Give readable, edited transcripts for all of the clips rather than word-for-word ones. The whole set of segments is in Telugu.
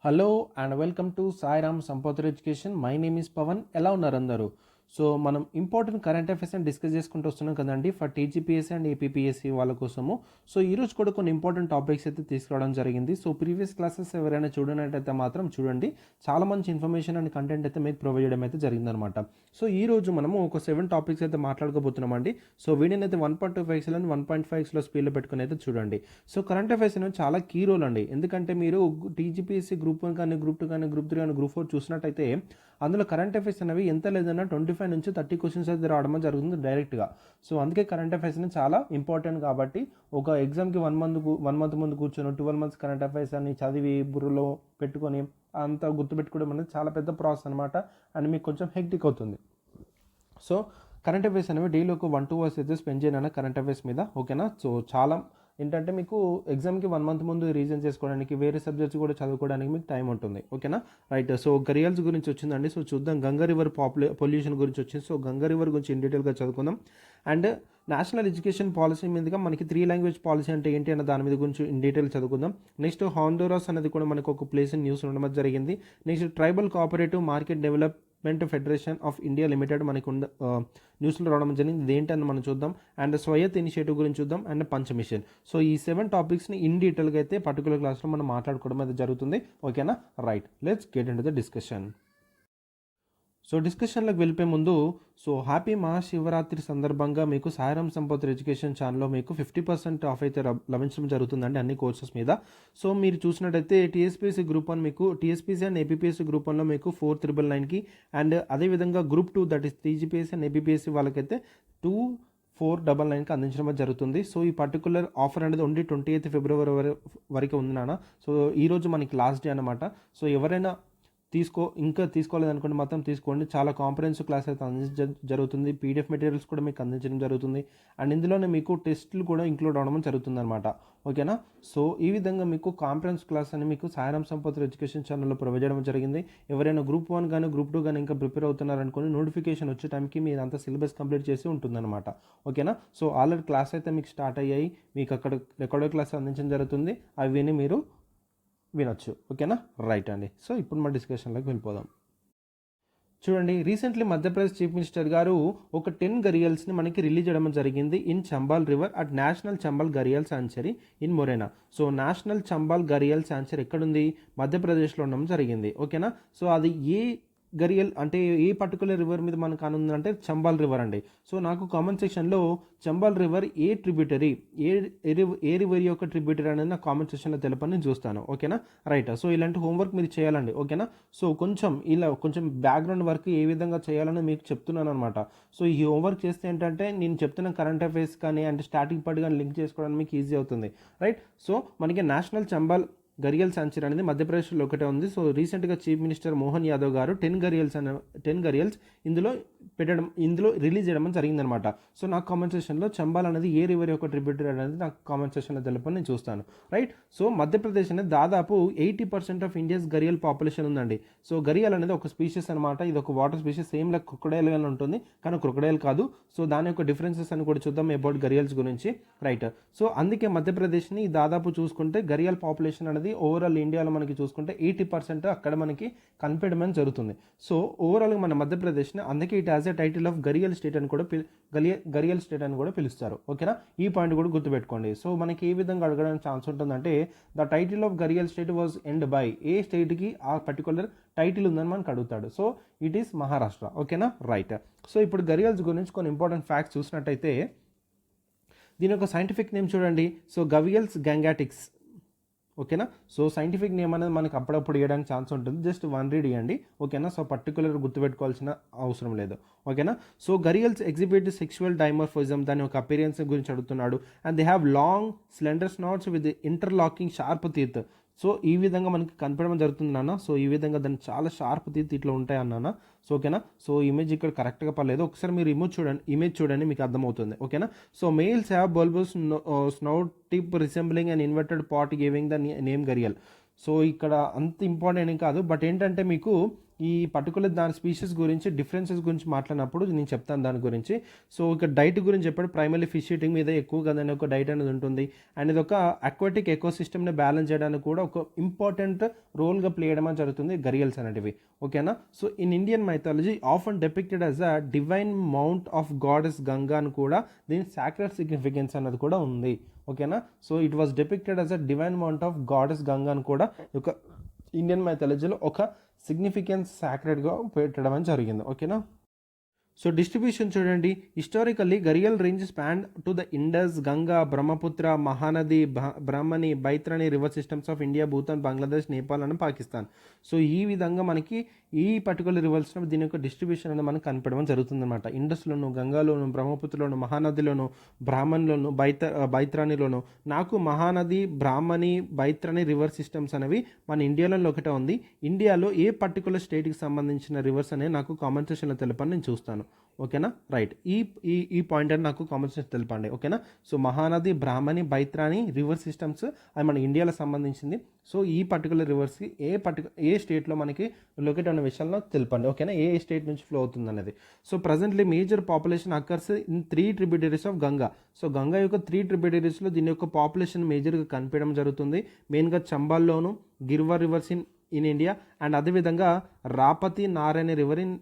Hello and welcome to Sairam Sampothar education. My name is Pavan. ఎలా ఉన్నారు అందరూ? సో మనం ఇంపార్టెంట్ కరెంట్ అఫైర్స్ అని డిస్కస్ చేసుకుంటూ వస్తున్నాం కదండి ఫర్ టీజీపీఎస్సీ అండ్ ఏపీపీఎస్సీ వాళ్ళ కోసము. సో ఈరోజు కూడా కొన్ని ఇంపార్టెంట్ టాపిక్స్ అయితే తీసుకురావడం జరిగింది. సో ప్రీవియస్ క్లాసెస్ ఎవరైనా చూడనట్టయితే మాత్రం చూడండి, చాలా మంచి ఇన్ఫర్మేషన్ అండ్ కంటెంట్ అయితే మీకు ప్రొవైడ్ చేయడం అయితే జరిగిందనమాట. సో ఈ రోజు మనము ఒక 7 టాపిక్స్ అయితే మాట్లాడుకోబోతున్నామండి. సో వీడియోని అయితే 1.25 అండ్ 1.5 స్పీడ్లో పెట్టుకుని అయితే చూడండి. సో కరెంట్ అఫైర్స్ అనేవి చాలా కీ రోల్ అండి, ఎందుకంటే మీరు టీజీపీఎస్సీ గ్రూప్ 1 కానీ గ్రూప్ 2 కానీ గ్రూప్ 3 కానీ గ్రూప్ 4 చూసినట్టయితే అందులో కరెంట్ అఫైర్స్ అనేవి ఎంత లేదన్నా 25 నుంచి 30 క్వశ్చన్స్ అయితే రావడం జరుగుతుంది డైరెక్ట్గా. సో అందుకే కరెంట్ అఫైర్స్ అనేది చాలా ఇంపార్టెంట్. కాబట్టి ఒక ఎగ్జామ్కి 1 మంత్ ముందు కూర్చొని 12 మంత్స్ కరెంట్ అఫైర్స్ అని చదివి బుర్రలో పెట్టుకొని అంతా గుర్తుపెట్టుకోవడం అనేది చాలా పెద్ద ప్రాసెస్ అనమాట, అండ్ మీకు కొంచెం హెక్టిక్ అవుతుంది. సో కరెంట్ అఫైర్స్ అనేవి డైలీ ఒక 1-2 అవర్స్ అయితే స్పెండ్ చేయను కరెంట్ అఫైర్స్ మీద, ఓకేనా? సో చాలా ఏంటంటే మీకు ఎగ్జామ్కి 1 మంత్ ముందు రీజన్ చేసుకోవడానికి, వేరే సబ్జెక్ట్స్ కూడా చదువుకోవడానికి మీకు టైం ఉంటుంది, ఓకేనా? రైట్. సో గరియల్స్ గురించి వచ్చిందండి. సో చూద్దాం. గంగా రివర్ పొల్యూషన్ గురించి వచ్చింది. సో గంగా రివర్ గురించి ఇన్ డీటెయిల్గా చదువుకుందాం. అండ్ నేషనల్ ఎడ్యుకేషన్ పాలసీ మీదుగా మనకి 3 లాంగ్వేజ్ పాలసీ అంటే ఏంటి అన్న దాని మీద గురించి ఇన్ డీటెయిల్ చదువుకుందాం. నెక్స్ట్ హాండూరాస్ అనేది కూడా మనకు ఒక ప్లేస్ ఇన్ న్యూస్ ఉండడం జరిగింది. Next tribal cooperative market development federation of India limited మనకు న్యూస్లో రావడం జరిగింది. ఇదేంటని మనం చూద్దాం. అండ్ స్వయత్ ఇనిషియేటివ్ గురించి చూద్దాం. అండ్ పంచమిషన్. సో ఈ 7 టాపిక్స్ని ఇన్ డీటెయిల్గా అయితే పర్టికులర్ క్లాస్లో మనం మాట్లాడుకోవడం అయితే జరుగుతుంది, ఓకేనా? Right, let's get in to the discussion. So డిస్కషన్లోకి వెళ్ళిపోయే ముందు, సో హ్యాపీ మహాశివరాత్రి సందర్భంగా మీకు సాయిరామ్ సంపత్ ఎడ్యుకేషన్ ఛానల్లో మీకు 50% ఆఫ్ అయితే లభించడం జరుగుతుందండి అన్ని కోర్సెస్ మీద. సో మీరు చూసినట్టయితే టీఎస్పీఎస్సీ గ్రూప్ 1 మీకు టీఎస్పీసీ అండ్ ఏపీపీఎస్సీ గ్రూప్ 1లో మీకు 4,999కి, అండ్ అదేవిధంగా group 2 that is TGPSC and APPSC వాళ్ళకైతే 2,499కి అందించడం జరుగుతుంది. సో ఈ పర్టికులర్ ఆఫర్ అనేది ఓన్లీ 28 ఫిబ్రవరి వరకు ఉంది నాన్న. సో ఈరోజు మనకి లాస్ట్ డే అనమాట. సో ఎవరైనా ఇంకా తీసుకోలేదనుకోండి మాత్రం తీసుకోండి. చాలా కాంప్రహెన్సివ్ క్లాస్ అయితే అందించడం జరుగుతుంది. పీడిఎఫ్ మెటీరియల్స్ కూడా మీకు అందించడం జరుగుతుంది. అండ్ ఇందులోనే మీకు టెస్టులు కూడా ఇంక్లూడ్ అవ్వడం జరుగుతుంది అనమాట, ఓకేనా? సో ఈ విధంగా మీకు కాంప్రహెన్సివ్ క్లాస్ అని మీకు సాయిరామ్ సంపత్ ఎడ్యుకేషన్ ఛానల్లో ప్రొవైడ్ చేయడం జరిగింది. ఎవరైనా గ్రూప్ 1 కానీ గ్రూప్ 2 కానీ ఇంకా ప్రిపేర్ అవుతున్నారనుకోని నోటిఫికేషన్ వచ్చే టైంకి మీరు అంతా సిలబస్ కంప్లీట్ చేసి ఉంటుందన్నమాట, ఓకేనా? సో ఆల్రెడీ క్లాస్ అయితే మీకు స్టార్ట్ అయ్యాయి. మీకు అక్కడ రికార్డెడ్ క్లాస్ అందించడం జరుగుతుంది. అవిని మీరు వినొచ్చు, ఓకేనా? రైట్ అండి. సో ఇప్పుడు మా డిస్కషన్లోకి వెళ్ళిపోదాం. చూడండి, రీసెంట్లీ మధ్యప్రదేశ్ చీఫ్ మినిస్టర్ గారు ఒక 10 గరియల్స్ని మనకి రిలీజ్ చేయడం జరిగింది in Chambal river at national Chambal gharial sanctuary in Morena. So national Chambal gharial sanctuary ఎక్కడుంది? మధ్యప్రదేశ్లో ఉండడం జరిగింది, ఓకేనా? సో అది ఏ గరియల్ అంటే ఏ పర్టికులర్ రివర్ మీద మనకు అనుందంటే చంబాల్ రివర్ అండి. సో నాకు కామెంట్ సెక్షన్లో చంబాల్ రివర్ ఏ ట్రిబ్యూటరీ ఏ రివర్ యొక్క ట్రిబ్యూటరీ అనేది నా కామెంట్ సెక్షన్లో తెలపని చూస్తాను, ఓకేనా? రైట్. సో ఇలాంటి హోంవర్క్ మీరు చేయాలండి, ఓకేనా? సో కొంచెం బ్యాక్గ్రౌండ్ వర్క్ ఏ విధంగా చేయాలని మీకు చెప్తున్నాను అనమాట. సో ఈ హోంవర్క్ చేస్తే ఏంటంటే నేను చెప్తున్న కరెంట్ అఫైర్స్ కానీ అంటే స్టాటిక్ పార్ట్ కానీ లింక్ చేసుకోవడానికి మీకు ఈజీ అవుతుంది, రైట్? సో మనకి నేషనల్ చంబాల్ గరియల్ శాంచరీ అనేది మధ్యప్రదేశ్లో ఒకటే ఉంది. సో రీసెంట్గా చీఫ్ మినిస్టర్ మోహన్ యాదవ్ గారు 10 గరియల్స్ ఇందులో రిలీజ్ చేయడం జరిగిందనమాట. సో నాకు కామెంట్ సెషన్లో చంబాల్ అనేది ఏ రివర్ యొక్క ట్రిబ్యూటరీ అనేది నాకు కామెంట్ సెషన్లో తెలుపని నేను చూస్తాను, రైట్? సో మధ్యప్రదేశ్ అనేది దాదాపు 80% ఆఫ్ ఇండియాస్ గరియల్ పాపులేషన్ ఉందండి. సో గరియల్ అనేది ఒక స్పీషీస్ అనమాట. ఇది ఒక water species, same like crocodile గా ఉంటుంది కానీ క్రొకడైల్ కాదు. సో దాని యొక్క డిఫరెన్సెస్ అని కూడా చూద్దాం అబౌట్ గరియల్స్ గురించి, రైట్? సో అందుకే మధ్యప్రదేశ్ని దాదాపు చూసుకుంటే గరియల్ పాపులేషన్ అనేది ఓవరాల్ ఇండియాలో మనకి చూసుకుంటే 80% అక్కడ మనకి కనిపించడం జరుగుతుంది. సో ఓవరాల్గా మన మధ్యప్రదేశ్ని అందుకే it as a title of gharial state అని కూడా పిలుస్తారు, ఓకేనా? ఈ పాయింట్ కూడా గుర్తుపెట్టుకోండి. సో మనకి ఏ విధంగా అడగడానికి ఛాన్స్ ఉంటుందంటే the title of gharial state was end by, ఏ స్టేట్కి ఆ పర్టికులర్ టైటిల్ ఉందని మనకు అడుగుతాడు. సో ఇట్ ఈస్ మహారాష్ట్ర, ఓకేనా? రైట్. సో ఇప్పుడు గరియల్స్ గురించి కొన్ని ఇంపార్టెంట్ ఫ్యాక్ట్స్ చూసినట్టయితే దీని యొక్క సైంటిఫిక్ నేమ్ చూడండి. సో గవియల్స్ గ్యాంగాటిక్స్, ఓకేనా? సో సైంటిఫిక్ నేమ్ అనేది మనకు అప్పుడప్పుడు ఇవ్వడానికి ఛాన్స్ ఉంటుంది. జస్ట్ 1 రీడ్ ఇవ్వండి, ఓకేనా? సో పర్టికులర్ గుర్తుపెట్టుకోవాల్సిన అవసరం లేదు, ఓకేనా? So gharials exhibit sexual dimorphism, దాని యొక్క అపీరియన్స్ గురించి అడుగుతున్నాడు. And they have long slender snouts with interlocking sharp teeth. So ఈ విధంగా మనకి కనపడడం జరుగుతుంది నాన్న. సో ఈ విధంగా దాన్ని చాలా షార్ప్ టీత్ ఇట్లా ఉంటాయి అన్నానా. సో ఓకేనా? సో ఇమేజ్ ఇక్కడ కరెక్ట్గా పర్లేదు, ఒకసారి మీరు ఇమేజ్ చూడండి మీకు అర్థమవుతుంది, ఓకేనా? So males have bulbous snout tip resembling and inverted pot giving the name gharial. So ఇక్కడ అంత ఇంపార్టెంట్ ఏం కాదు, బట్ ఏంటంటే మీకు ఈ పర్టికులర్ దాని స్పీషీస్ గురించి డిఫరెన్సెస్ గురించి మాట్లాడినప్పుడు నేను చెప్తాను దాని గురించి. సో ఇక డైట్ గురించి చెప్పాడు, ప్రైమరీ ఫిష్ ఈటింగ్ మీద ఎక్కువ కదని ఒక డైట్ అనేది ఉంటుంది. అండ్ ఇది ఒక అక్వాటిక్ ఎకోసిస్టమ్ని బ్యాలెన్స్ చేయడానికి కూడా ఒక ఇంపార్టెంట్ రోల్గా ప్లే చేయడం జరుగుతుంది గరియల్స్ అనేటివి. ఓకేనా. So in Indian mythology often depicted as a divine mount of goddess Ganga అని కూడా దీని సాక్రెడ్ సిగ్నిఫికెన్స్ అన్నది కూడా ఉంది. ఓకేనా. So it was depicted as a divine mount of goddess Ganga అని కూడా ఒక ఇండియన్ మైథాలజీలో ఒక సిగ్నిఫికెన్స్ సాక్రెడ్గా పెట్టడం జరిగింది. ఓకేనా. సో డిస్ట్రిబ్యూషన్ చూడండి. Historically gharial range span to the Indus, Ganga, Brahmaputra, Mahanadi, Brahmani, Baitarani river systems of India, Bhutan, Bangladesh, Nepal and Pakistan. So ఈ విధంగా మనకి ఈ పర్టికులర్ రివర్స్లో దీని యొక్క డిస్ట్రిబ్యూషన్ అనేది మనకు కనపడడం జరుగుతుందన్నమాట. ఇండస్లోను, గంగాలోను, బ్రహ్మపుత్రలోను, మహానదిలోను, బ్రాహ్మణిలోను, బైత్రాణిలోను. నాకు మహానది, బ్రాహ్మణి, బైత్రాణి రివర్ సిస్టమ్స్ అనేవి మన ఇండియాలో ఒకటే ఉంది. ఇండియాలో ఏ పర్టికులర్ స్టేట్కి సంబంధించిన రివర్స్ అనేది నాకు కామెంట్ సెక్షన్లో తెలపని నేను చూస్తాను. ఓకేనా. రైట్. ఈ ఈ ఈ పాయింట్ అని నాకు కామెంట్ సెక్షన్ తెలపండి. ఓకేనా. సో మహానది, బ్రాహ్మణి, బైత్రాణి రివర్ సిస్టమ్స్ అది మన ఇండియాలో సంబంధించింది. సో ఈ పర్టికులర్ రివర్స్కి ఏ స్టేట్లో మనకి లొకేట్ ఉన్న విషయాల్లో తెలపండి. ఓకేనా. ఏ స్టేట్ నుంచి ఫ్లో అవుతుంది అనేది. So presently major population occurs in 3 tributaries of Ganga. So Ganga యొక్క 3 ట్రిబ్యూటరీస్లో దీని యొక్క పాపులేషన్ మేజర్గా కనిపించడం జరుగుతుంది. మెయిన్గా చంబాల్లోను, Girwa rivers in India and అదేవిధంగా Rapti Narayan river in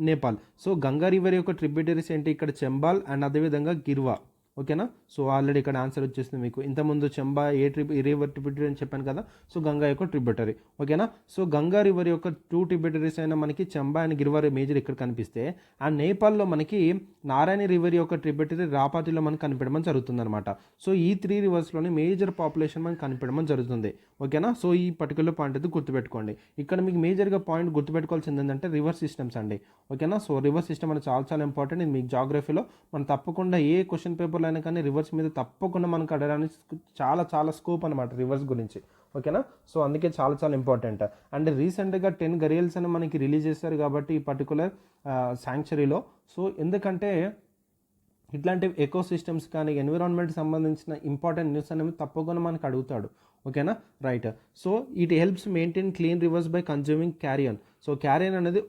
Nepal. So Ganga river యొక్క ట్రిబ్యూటరీస్ ఏంటి ఇక్కడ చంబాల్ అండ్ అదేవిధంగా గిర్వా. ఓకేనా. సో ఆల్రెడీ ఇక్కడ ఆన్సర్ వచ్చేసింది మీకు. ఇంతకుముందు చంబా రివర్ ట్రిబ్యూటరీ అని చెప్పాను కదా. సో గంగా యొక్క ట్రిబ్యూటరీ. ఓకేనా. సో గంగా రివర్ యొక్క 2 ట్రిబ్యూటరీస్ అయినా మనకి చంబా అండ్ గిర్వర్ మేజర్ ఇక్కడ కనిపిస్తే, అండ్ నేపాల్లో మనకి నారాయణ రివర్ యొక్క ట్రిబ్యూటరీ రాపాతిలో మనకు కనిపించడం జరుగుతుంది అనమాట. సో ఈ 3 రివర్స్లోని మేజర్ పాపులేషన్ మనకు కనిపించడం జరుగుతుంది. ఓకేనా. సో ఈ పర్టికులర్ పాయింట్ అయితే గుర్తుపెట్టుకోండి. ఇక్కడ మీకు మేజర్గా పాయింట్ గుర్తుపెట్టుకోవాల్సింది ఏంటంటే రివర్ సిస్టమ్స్ అండి. ఓకేనా. సో రివర్ సిస్టమ్ అనేది చాలా చాలా ఇంపార్టెంట్. ఇది మీకు జాగ్రఫీలో మనం తప్పకుండా ఏ క్వశ్చన్ పేపర్లో అయినా కానీ రివర్స్ మీద తప్పకుండా మనకు అడగడానికి చాలా చాలా స్కోప్ అనమాట రివర్స్ గురించి. ఓకేనా. సో అందుకే చాలా చాలా ఇంపార్టెంట్. అండ్ రీసెంట్గా 10 గరియల్స్ అని మనకి రిలీజ్ చేస్తారు కాబట్టి ఈ పర్టికులర్ శాంక్చురీలో. సో ఎందుకంటే ఇట్లాంటి ఎకో సిస్టమ్స్ కానీ ఎన్విరాన్మెంట్ సంబంధించిన ఇంపార్టెంట్ న్యూస్ అనేవి తప్పకుండా మనకు అడుగుతాడు. ఓకేనా. Right. So it helps maintain clean rivers by consuming carrion. So carrion అనేది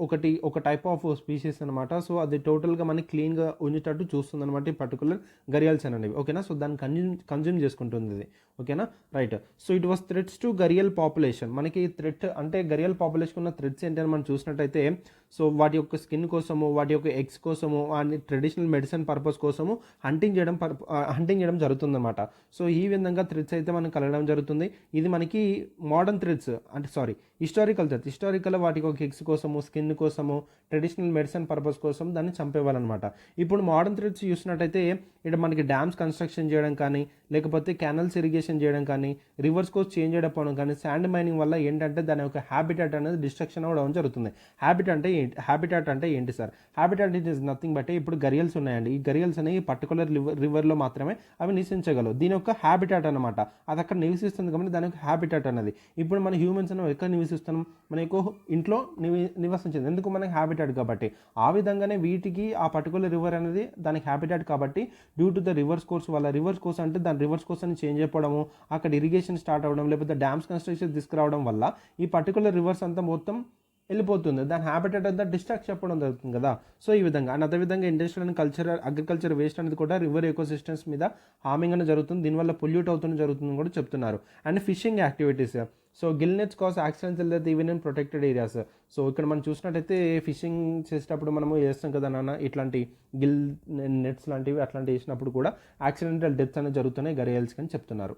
ఒక టైప్ ఆఫ్ స్పీషీస్ అనమాట. సో అది టోటల్గా మనకి క్లీన్గా ఉంచేటట్టు చూస్తుంది అనమాట ఈ పర్టికులర్ గరియల్స్ అనేవి. ఓకేనా. సో దాన్ని కన్జ్యూమ్ చేసుకుంటుంది ఇది. ఓకేనా. Right. So it was threats to gharial population. మనకి థ్రెట్ అంటే గరియల్ పాపులేషన్ ఉన్న థ్రెట్స్ ఏంటని మనం చూసినట్టయితే, సో వాటి యొక్క స్కిన్ కోసము, వాటి యొక్క ఎగ్స్ కోసము, అండ్ ట్రెడిషనల్ మెడిసిన్ పర్పస్ కోసము హంటింగ్ చేయడం జరుగుతుందన్నమాట. సో ఈ విధంగా థ్రెడ్స్ అయితే మనకు కలగడం జరుగుతుంది. ఇది మనకి మోడర్న్ థ్రెడ్స్ అంటే హిస్టారికల్ థ్రెడ్స్. హిస్టారికల్ వాటికి ఒక ఎగ్స్ కోసము, స్కిన్ కోసము, ట్రెడిషనల్ మెడిసిన్ పర్పస్ కోసం దాన్ని చంపేవాళ్ళనమాట. ఇప్పుడు మోడర్న్ థ్రెడ్స్ చూసినట్టయితే ఇక్కడ మనకి డ్యామ్స్ కన్స్ట్రక్షన్ చేయడం కానీ, లేకపోతే కెనల్స్ ఇరిగేషన్ చేయడం కానీ, రివర్స్ కోర్స్ చేంజ్ చేయడం కానీ, శాండ్ మైనింగ్ వల్ల ఏంటంటే దాని యొక్క హ్యాబిటాట్ అనేది డిస్ట్రక్షన్ అవ్వడం జరుగుతుంది. హ్యాబిటాట్ అంటే ఏంటి sir? Habitat it is nothing but ఇప్పుడు గరియల్స్ ఉన్నాయండి. ఈ గరియల్స్ అనేవి పర్టికులర్ రివర్లో మాత్రమే అవి నివసించగలవు. దీని యొక్క హ్యాబిటాట్ అనమాట. అది అక్కడ నివసిస్తుంది కాబట్టి దాని యొక్క హ్యాబిటాట్ అనేది. ఇప్పుడు మన హ్యూమన్స్ అనేవి ఎక్కడ నివసిస్తున్నాం? మన యొక్క ఇంట్లో నివసించింది. ఎందుకు? మనకి హ్యాబిటాట్ కాబట్టి. ఆ విధంగానే వీటికి ఆ పర్టికులర్ రివర్ అనేది దానికి హ్యాబిటాట్ కాబట్టి due to the reverse course వల్ల, రివర్స్ కోర్స్ అంటే దాని రివర్స్ కోర్స్ అని చేంజ్ అయిపోవడము, అక్కడ ఇరిగేషన్ స్టార్ట్ అవ్వడం, లేకపోతే డ్యామ్స్ కన్స్ట్రక్షన్ తీసుకురావడం వల్ల ఈ పర్టికులర్ రివర్స్ అంతా మొత్తం వెళ్ళిపోతుంది. దాని హ్యాబిటేట్ అంతా డిస్ట్రాక్ట్ చెప్పడం జరుగుతుంది కదా. సో ఈ విధంగా అండ్ అదేవిధంగా ఇండస్ట్రియల్ అండ్ అగ్రికల్చర్ వేస్ట్ అనేది కూడా రివర్ ఎకోసిస్టమ్స్ మీద హార్మింగ్ అనేది జరుగుతుంది. దీనివల్ల పొల్యూట్ అవుతుంది జరుగుతుందని కూడా చెప్తున్నారు. And fishing activities. So Gill nets cos accidents that even in protected areas. So ఇక్కడ మనం చూసినట్టయితే ఫిషింగ్ చేసేటప్పుడు మనము చేస్తాం కదా నాన్న, ఇట్లాంటి గిల్ నెట్స్ లాంటివి అట్లాంటివి వేసినప్పుడు కూడా యాక్సిడెంటల్ డెత్స్ అనేవి జరుగుతున్నాయి గరియల్స్కి అని చెప్తున్నారు.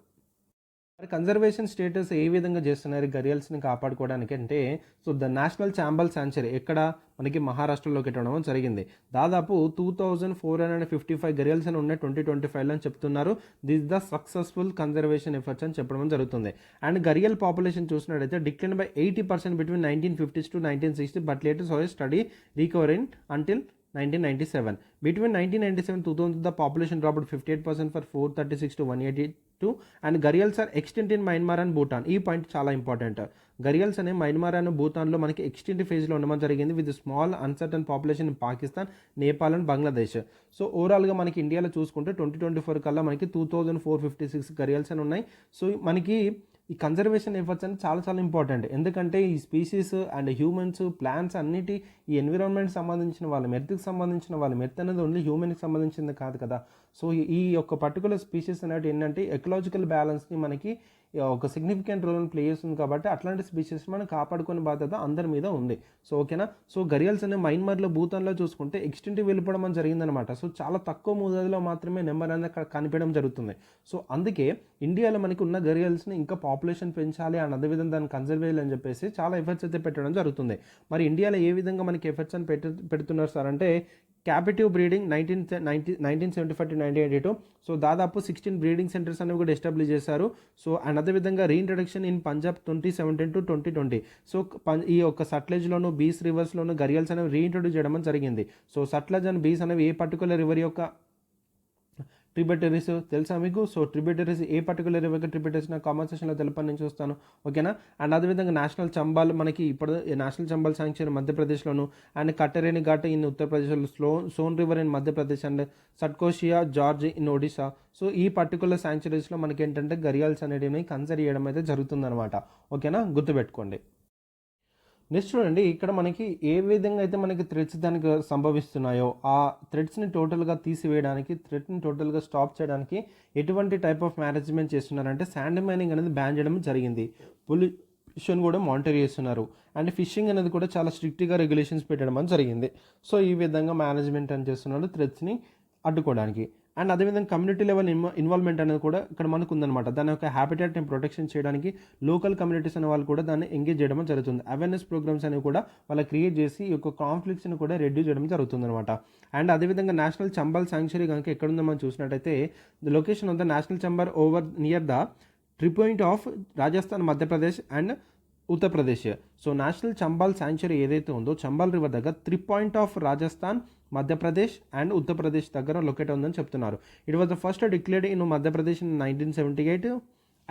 మరి కన్జర్వేషన్ స్టేటస్ ఏ విధంగా చేస్తున్నారు గరియల్స్ని కాపాడుకోవడానికి అంటే, so the national Chambal sanctuary ఎక్కడ మనకి మహారాష్ట్రలో పెట్టడం జరిగింది. దాదాపు 2455 గరియల్స్ అని ఉన్నాయి 2025 అని చెప్తున్నారు. This the successful conservation efforts అని చెప్పడం జరుగుతుంది. అండ్ గరియల్ పాపులేషన్ చూసినట్టయితే decline by 80% between 1950s to 1960, but latest study recovering until 1997. Between 1997-2000, the population dropped 58% for 436 to 182, and gharials are extinct in Myanmar and Bhutan. ఈ పాయింట్ చాలా ఇంపార్టెంట్. గరియల్స్ అనే మయన్మార్ అండ్ భూతాన్లో మనకి ఎక్స్టెంట్ ఫేజ్లో ఉండడం జరిగింది with small uncertain population in Pakistan, Nepal and Bangladesh. So ఓవరాల్గా మనకి ఇండియాలో చూసుకుంటే 2024 కల్లా మనకి 2456 గరియల్స్ అని ఉన్నాయి. సో మనకి ఈ కన్జర్వేషన్ ఎఫర్ట్స్ అనేది చాలా చాలా ఇంపార్టెంట్. ఎందుకంటే ఈ స్పీషీస్ అండ్ హ్యూమన్స్, ప్లాంట్స్ అన్నిటి ఈ ఎన్విరాన్మెంట్కి సంబంధించిన వాళ్ళం, ఎర్త్కి సంబంధించిన వాళ్ళం. ఎర్త్ అనేది ఓన్లీ హ్యూమన్కి సంబంధించింది కాదు కదా. సో ఈ యొక్క పర్టికులర్ స్పీషీస్ అనేవి ఏంటంటే ఎకలాజికల్ బ్యాలెన్స్ని మనకి ఒక సిగ్నిఫికెంట్ రోల్ ప్లే చేస్తుంది. కాబట్టి అట్లాంటి స్పీషీస్ మనం కాపాడుకునే బాధ్యత అందరి మీద ఉంది. సో ఓకేనా. సో గరియల్స్ అనే మైన్మర్లో భూతాన్లో చూసుకుంటే ఎక్స్టెంట్ వెళ్ళిపోవడం అని జరిగిందనమాట. సో చాలా తక్కువ మోతాదులో మాత్రమే నెంబర్ అనేది అక్కడ కనిపించడం జరుగుతుంది. సో అందుకే ఇండియాలో మనకి ఉన్న గరియల్స్ని ఇంకా పాపులేషన్ పెంచాలి అండ్ అదేవిధంగా దాన్ని కన్జర్వ్ చేయాలి అని చెప్పేసి చాలా ఎఫర్ట్స్ అయితే పెట్టడం జరుగుతుంది. మరి ఇండియాలో ఏ విధంగా మనకి ఎఫర్ట్స్ అని పెడుతున్నారు సార్ అంటే క్యాపిటివ్ బ్రీడింగ్ 1975 to 1982. సో దాదాపు 16 బ్రీడింగ్ సెంటర్స్ అనేవి కూడా ఎస్టాబ్లిష్ చేశారు. సో అండ్ అదేవిధంగా reintroduction in Punjab 2017 to 2020. So ఈ యొక్క సట్లెజ్లోను, బీస్ రివర్స్లోను గరియల్స్ అనేవి రీఇంట్రొడ్యూస్ చేయడం జరిగింది. సో సట్లెజ్ అండ్ బీస్ అనేవి ఏ పర్టికులర్ రివర్ యొక్క ట్రిబ్యూటరీస్ తెలుసా మీకు? సో ట్రిబ్యూటరీస్ ఏ పర్టికులర్ రివర్కి ట్రిబ్యూటరీస్ నా కామెంట్ సెక్షన్లో తెలుపని నేను చూస్తాను. ఓకేనా. అండ్ అదేవిధంగా నేషనల్ చంబాల్ మనకి ఇప్పుడు నేషనల్ చంబాల్ శాంక్చురీ మధ్యప్రదేశ్లోను, అండ్ కట్టరేని ఘాట్ ఇన్ ఉత్తరప్రదేశ్లో, Son river in Madhya Pradesh and Satkosia gorge in Odisha. So ఈ పర్టికులర్ శాంక్చురీస్లో మనకి ఏంటంటే గరియాల్స్ అనేటివి కన్సిడర్ చేయడం అయితే జరుగుతుందన్నమాట. ఓకేనా, గుర్తుపెట్టుకోండి. నెక్స్ట్ చూడండి, ఇక్కడ మనకి ఏ విధంగా అయితే మనకి థ్రెడ్స్ దానికి సంభవిస్తున్నాయో ఆ థ్రెడ్స్ని టోటల్గా తీసివేయడానికి, థ్రెడ్ని టోటల్గా స్టాప్ చేయడానికి ఎటువంటి టైప్ ఆఫ్ మేనేజ్మెంట్ చేస్తున్నారంటే శాండ్ మైనింగ్ అనేది బ్యాన్ చేయడం జరిగింది. పొల్యూషన్ కూడా మానిటర్ చేస్తున్నారు. అండ్ ఫిషింగ్ అనేది కూడా చాలా స్ట్రిక్ట్గా రెగ్యులేషన్స్ పెట్టడం అని జరిగింది. సో ఈ విధంగా మేనేజ్మెంట్ అని చేస్తున్నారు థ్రెడ్స్ని అడ్డుకోవడానికి. అండ్ అదేవిధంగా కమ్యూనిటీ లెవెల్ ఇన్వాల్వ్మెంట్ అనేది కూడా ఇక్కడ మనకు ఉందన్నమాట. దాని యొక్క హ్యాబిటాట్ని ప్రొటెక్షన్ చేయడానికి లోకల్ కమ్యూనిటీస్ అనే వాళ్ళు కూడా దాన్ని ఎంగేజ్ చేయడం జరుగుతుంది. అవేర్నెస్ ప్రోగ్రామ్స్ అనేవి కూడా వాళ్ళు క్రియేట్ చేసి ఈ యొక్క కాన్ఫ్లిక్ట్స్ని కూడా రెడ్యూస్ చేయడం జరుగుతుంది అనమాట. అండ్ అదేవిధంగా నేషనల్ చంబల్ శాంక్చురీ కనుక ఎక్కడుందో మనం చూసినట్టయితే the location of the national Chambal over near the tri point of Rajasthan, Madhya Pradesh and Uttar Pradesh. So national Chambal sanctuary ఏదైతే ఉందో చంబాల్ రివర్ దగ్గర 3 point of Rajasthan, Madhya Pradesh and Uttar Pradesh దగ్గర లొకేట్ ఉందని చెప్తున్నారు. It was the first declared in Madhya Pradesh in 1978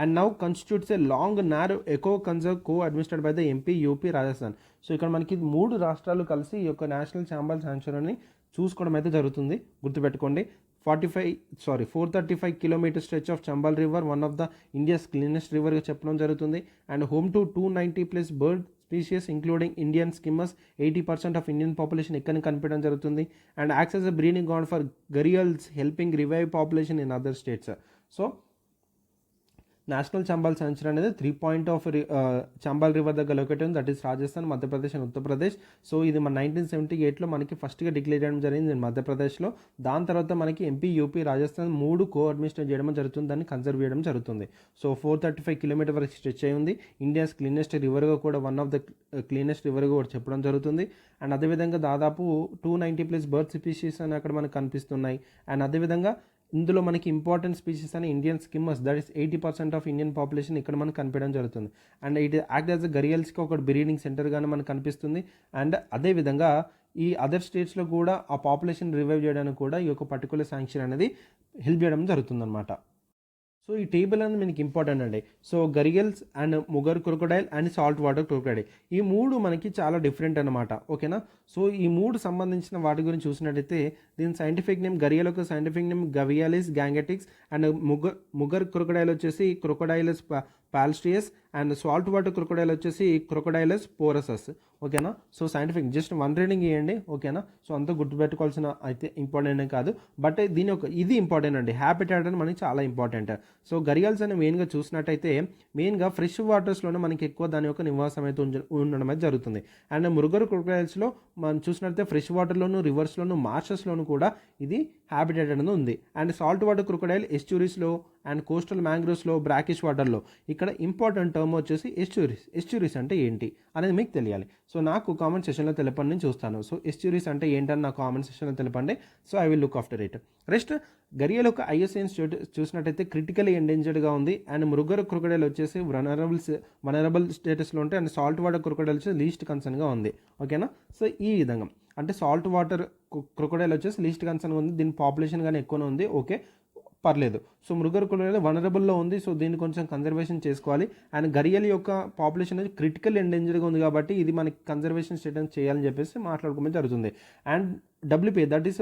and now constitutes a long narrow eco conserve co administered by the MP, UP, Rajasthan. So ఇక్కడ మనకి 3 రాష్ట్రాలు కలిసి ఈ యొక్క నేషనల్ చంబాల్ శాంక్చురీని చూసుకోవడం అయితే జరుగుతుంది. గుర్తుపెట్టుకోండి. 435 kilometre stretch of Chambal river, one of the India's cleanest రివర్గా చెప్పడం జరుగుతుంది. And home to 290+ bird species including Indian skimmers. 80% of Indian population ఇక్కడ కనిపించడం జరుగుతుంది. And acts as a breeding ground for gharials, helping revive population in other states. So national Chambal sanctuary అనేది 3 పాయింట్ ఆఫ్ చంబాల్ రివర్ దగ్గర లొకేట్ ఉంది. That is Rajasthan, Madhya Pradesh and Uttar Pradesh. So ఇది మన 1978లో మనకి ఫస్ట్గా డిక్లేర్ చేయడం జరిగింది మధ్యప్రదేశ్లో. దాని తర్వాత మనకి ఎంపీ, యూపీ, రాజస్థాన్ 3 కో అడ్మినిస్ట్రేట్ చేయడం జరుగుతుంది. దాన్ని కన్సర్వ్ చేయడం జరుగుతుంది. సో 435 కిలోమీటర్ వరకు స్ట్రెచ్ అయి ఉంది. ఇండియాస్ క్లీనెస్ట్ రివర్గా కూడా, వన్ ఆఫ్ ద క్లీనెస్ట్ రివర్గా కూడా చెప్పడం జరుగుతుంది. అండ్ అదేవిధంగా దాదాపు 290+ బర్డ్ స్పీషీస్ అని అక్కడ మనకు కనిపిస్తున్నాయి. అండ్ అదేవిధంగా ఇందులో మనకి ఇంపార్టెంట్ స్పీషీస్ అని Indian skimmers, that is 80% of Indian population ఇక్కడ మనకు కనిపించడం జరుగుతుంది. And it act as a గరియల్స్కి ఒక బ్రీడింగ్ సెంటర్గానే మనకు కనిపిస్తుంది. అండ్ అదేవిధంగా ఈ అదర్ స్టేట్స్లో కూడా ఆ పాపులేషన్ రివైవ్ చేయడానికి కూడా ఈ యొక్క పర్టికులర్ శాంక్చురీ అనేది హెల్ప్ చేయడం జరుగుతుందన్నమాట. సో ఈ టేబుల్ అనేది మనకి ఇంపార్టెంట్ అండి. So gharials and mugger crocodile and salt water crocodile, ఈ 3 మనకి చాలా డిఫరెంట్ అనమాట. ఓకేనా. సో ఈ 3 సంబంధించిన వాటి గురించి చూసినట్టయితే దీని సైంటిఫిక్ నేమ్, గరియల్ యొక్క scientific name గవియాలిస్ గ్యాంగెటిక్స్, and mugger crocodile వచ్చేసి క్రొకడైలస్ పాల్స్ట్రియస్, అండ్ సాల్ట్ వాటర్ క్రొకడైల్ వచ్చేసి క్రొకడైలస్ పోరసస్. ఓకేనా. సో సైంటిఫిక్ జస్ట్ 1 రీడింగ్ ఇవ్వండి. ఓకేనా. సో అంతా గుర్తుపెట్టుకోవాల్సిన అయితే ఇంపార్టెంట్ కాదు, బట్ దీని ఒక ఇది ఇంపార్టెంట్ అండి. హ్యాబిటాట్ అని మనకి చాలా ఇంపార్టెంట్. సో గరియల్స్ అని మెయిన్గా చూసినట్టయితే మెయిన్గా ఫ్రెష్ వాటర్స్లోనే మనకి ఎక్కువ దాని యొక్క నివాసం అయితే ఉండడం అయితే జరుగుతుంది. అండ్ మురుగర్ క్రొకడైల్స్లో మనం చూసినట్టయితే ఫ్రెష్ వాటర్లోను, రివర్స్లోను, మార్షెస్లోను కూడా ఇది హ్యాబిటాట్ అనేది ఉంది. అండ్ సాల్ట్ వాటర్ క్రొకడైల్ ఎస్ట్యూరీస్లో అండ్ కోస్టల్ మ్యాంగ్రోవ్స్లో, బ్రాకిష్ వాటర్లో. ఇక్కడ ఇంపార్టెంట్ టర్మ్ వచ్చేసి ఎస్ట్యూరీస్. ఎస్ట్యూరీస్ అంటే ఏంటి అనేది మీకు తెలియాలి. సో నాకు కామెంట్ సెషన్లో తెలపండి, నేను చూస్తాను. సో ఎస్ట్యూరీస్ అంటే ఏంటని నా కామెంట్ సెషన్లో తెలపండి. So I will look after it. Rest gharial యొక్క ఐఎస్ఐఎన్ చూసినట్టయితే క్రిటికలీ ఎండేంజర్డ్గా ఉంది. అండ్ మృగర్ క్రొకడైల్ వచ్చేసి వనరబుల్ స్టేటస్లో ఉంటాయి. అండ్ సాల్ట్ వాటర్ క్రొకడైల్ వచ్చేసి లీస్ట్ కన్సర్న్గా ఉంది. ఓకేనా. సో ఈ విధంగా అంటే సాల్ట్ వాటర్ క్రొకడైల్ వచ్చేసి లీస్ట్ కన్సర్న్గా ఉంది. దీని పాపులేషన్ కానీ ఎక్కువనే ఉంది. ఓకే, పర్లేదు. సో మృగర్ క్రొకడైల్ వనరబుల్లో ఉంది. సో దీన్ని కొంచెం కన్జర్వేషన్ చేసుకోవాలి. అండ్ గరియల్ యొక్క పాపులేషన్ అనేది క్రిటికల్ ఎండేంజర్గా ఉంది కాబట్టి ఇది మనకి కన్జర్వేషన్ స్టేటస్ చేయాలని చెప్పేసి మాట్లాడుకోవడం జరుగుతుంది. And WPA, that is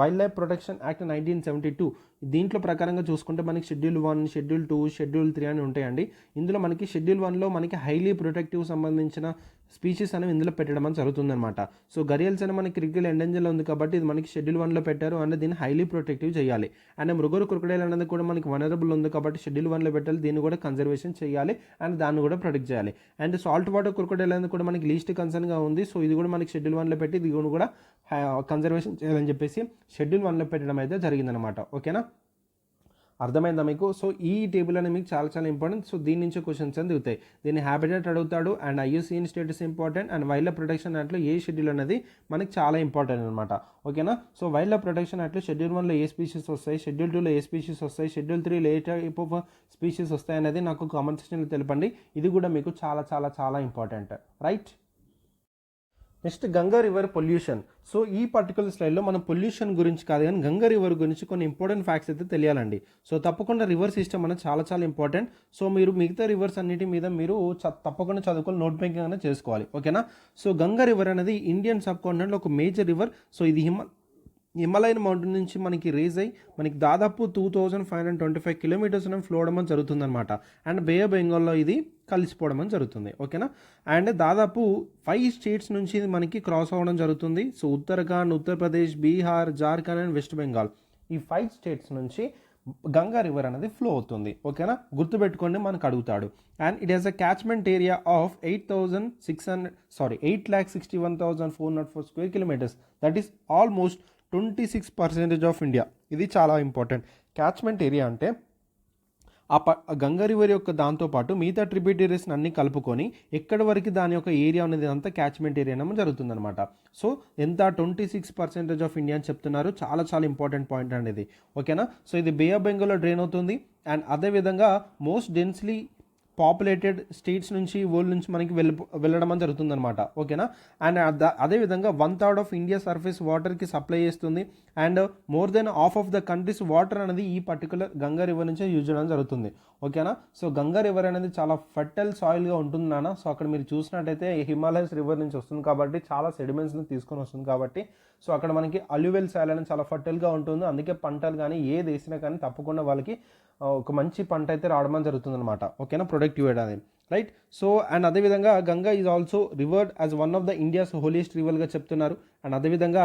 wild life protection act 1972 దీంట్లో ప్రకారంగా చూసుకుంటే మనకి షెడ్యూల్ 1, షెడ్యూల్ 2, షెడ్యూల్ 3 అని ఉంటాయండి. ఇందులో మనకి షెడ్యూల్ 1లో మనకి హైలీ ప్రొటెక్టివ్ సంబంధించిన స్పీషీస్ అనేవి ఇందులో పెట్టడం అని జరుగుతుందన్నమాట. సో గరియల్స్ అని మనకి క్రిటికల్ ఎండేంజర్లో ఉంది కాబట్టి ఇది మనకి షెడ్యూల్ 1లో పెట్టారు అండ్ దీన్ని హైలీ ప్రొటెక్టివ్ చేయాలి. అండ్ మృగరు క్రొకడైల్ అనేది కూడా మనకి వనరబుల్ ఉంది కాబట్టి షెడ్యూల్ 1లో పెట్టాలి, దీన్ని కూడా కన్జర్వేషన్ చేయాలి అండ్ దాన్ని కూడా ప్రొటెక్ట్ చేయాలి. అండ్ సాల్ట్ వాటర్ క్రొకడైల్ అనేది కూడా మనకి లీస్ట్ కన్సర్న్గా ఉంది. సో ఇది కూడా మనకి షెడ్యూల్ 1లో పెట్టి ఇది కూడా కన్జర్వేషన్ చేయాలని చెప్పేసి షెడ్యూల్ 1లో పెట్టడం అయితే జరిగిందనమాట. ఓకేనా, అర్థమైందా మీకు? సో ఈ టేబుల్ అనేది మీకు చాలా చాలా ఇంపార్టెంట్. సో దీని నుంచి క్వశ్చన్స్ అని దిగుతాయి. దీన్ని హ్యాబిటేట్ అడుగుతాడు and IUCN status important and wild life protection యాక్ట్లో ఏ షెడ్యూల్ అనేది మనకి చాలా ఇంపార్టెంట్ అనమాట. ఓకేనా, సో వైల్డ్ లైఫ్ ప్రొటెక్షన్ యాక్ట్లో షెడ్యూల్ 1లో ఏ స్పీషీస్ వస్తాయి, షెడ్యూల్ 2లో ఏ స్పీషీస్ వస్తాయి, షెడ్యూల్ 3లో ఏ టైప్ ఆఫ్ స్పీషీస్ వస్తాయి అనేది నాకు కామెంట్ సెక్షన్లో తెలపండి. ఇది కూడా మీకు చాలా చాలా చాలా important, right? Next Ganga river pollution. So ఈ పర్టికులర్ స్లైడ్లో మనం పొల్యూషన్ గురించి కాదు కానీ గంగా రివర్ గురించి కొన్ని ఇంపార్టెంట్ ఫ్యాక్ట్స్ అయితే తెలియాలండి. సో తప్పకుండా రివర్ సిస్టమ్ అనేది చాలా చాలా ఇంపార్టెంట్. సో మీరు మిగతా రివర్స్ అన్నిటి మీద మీరు తప్పకుండా చదువుకొని నోట్ మేకింగ్ అనేది చేసుకోవాలి. ఓకేనా, సో గంగా రివర్ అనేది ఇండియన్ సబ్ కాంటినెంట్లో ఒక మేజర్ రివర్. సో ఇది హిమాలయన్ మౌంటైన్ నుంచి మనకి రేజ్ అయ్యి మనకి దాదాపు 2525 కిలోమీటర్స్ ఫ్లో అవడం జరుగుతుందన్నమాట. అండ్ బే ఆఫ్ బెంగాల్లో ఇది కలిసిపోవడం అని జరుగుతుంది. ఓకేనా, అండ్ దాదాపు 5 స్టేట్స్ నుంచి ఇది మనకి క్రాస్ అవ్వడం జరుగుతుంది. So Uttarakhand, Uttar Pradesh, Bihar, Jharkhand and west Bengal, ఈ 5 స్టేట్స్ నుంచి గంగా రివర్ అనేది ఫ్లో అవుతుంది. ఓకేనా, గుర్తుపెట్టుకోండి, మనకు అడుగుతాడు. And it has a catchment area of 8,61,404 square kilometres. That is almost 26% of India. ఇది చాలా ఇంపార్టెంట్. క్యాచ్మెంట్ ఏరియా అంటే గంగా రివర్ యొక్క దాంతోపాటు మిగతా ట్రిబ్యూటరీస్ని అన్ని కలుపుకొని ఎక్కడి వరకు దాని యొక్క ఏరియా అనేది అంతా క్యాచ్మెంట్ ఏరియా అనేది జరుగుతుందన్నమాట. సో ఎంత 26% ఆఫ్ ఇండియా అని చెప్తున్నారు. చాలా చాలా ఇంపార్టెంట్ పాయింట్ అండి ఇది. ఓకేనా, సో ఇది బే ఆఫ్ బెంగాల్లో డ్రైన్ అవుతుంది. అండ్ అదేవిధంగా మోస్ట్ డెన్స్లీ పాపులేటెడ్ స్టేట్స్ నుంచి వరల్డ్ నుంచి మనకి వెళ్ళడం అని జరుగుతుందన్నమాట. ఓకేనా, అండ్ అదేవిధంగా 1/3 ఆఫ్ ఇండియా సర్ఫేస్ వాటర్కి సప్లై చేస్తుంది. And more than half of the countries water అనేది ఈ పర్టికులర్ గంగా రివర్ నుంచే యూజ్ చేయడం జరుగుతుంది. ఓకేనా, సో గంగా రివర్ అనేది చాలా ఫర్టైల్ సాయిల్గా ఉంటుంది నాన్న. సో అక్కడ మీరు చూసినట్టయితే హిమాలయస్ రివర్ నుంచి వస్తుంది కాబట్టి చాలా సెడిమెంట్స్ని తీసుకొని వస్తుంది కాబట్టి సో అక్కడ మనకి అల్యూవెల్ సాయిల్ అనేది చాలా ఫర్టైల్గా ఉంటుంది. అందుకే పంటలు కానీ ఏది వేసినా కానీ తప్పకుండా వాళ్ళకి ఒక మంచి పంట అయితే రావడం జరుగుతుంది అనమాట. ఓకేనా, ప్రొడక్టివ్ అనేది, రైట్? సో అండ్ అదేవిధంగా Ganga is also revered as one of the India's holiest రివర్గా చెప్తున్నారు. అండ్ అదేవిధంగా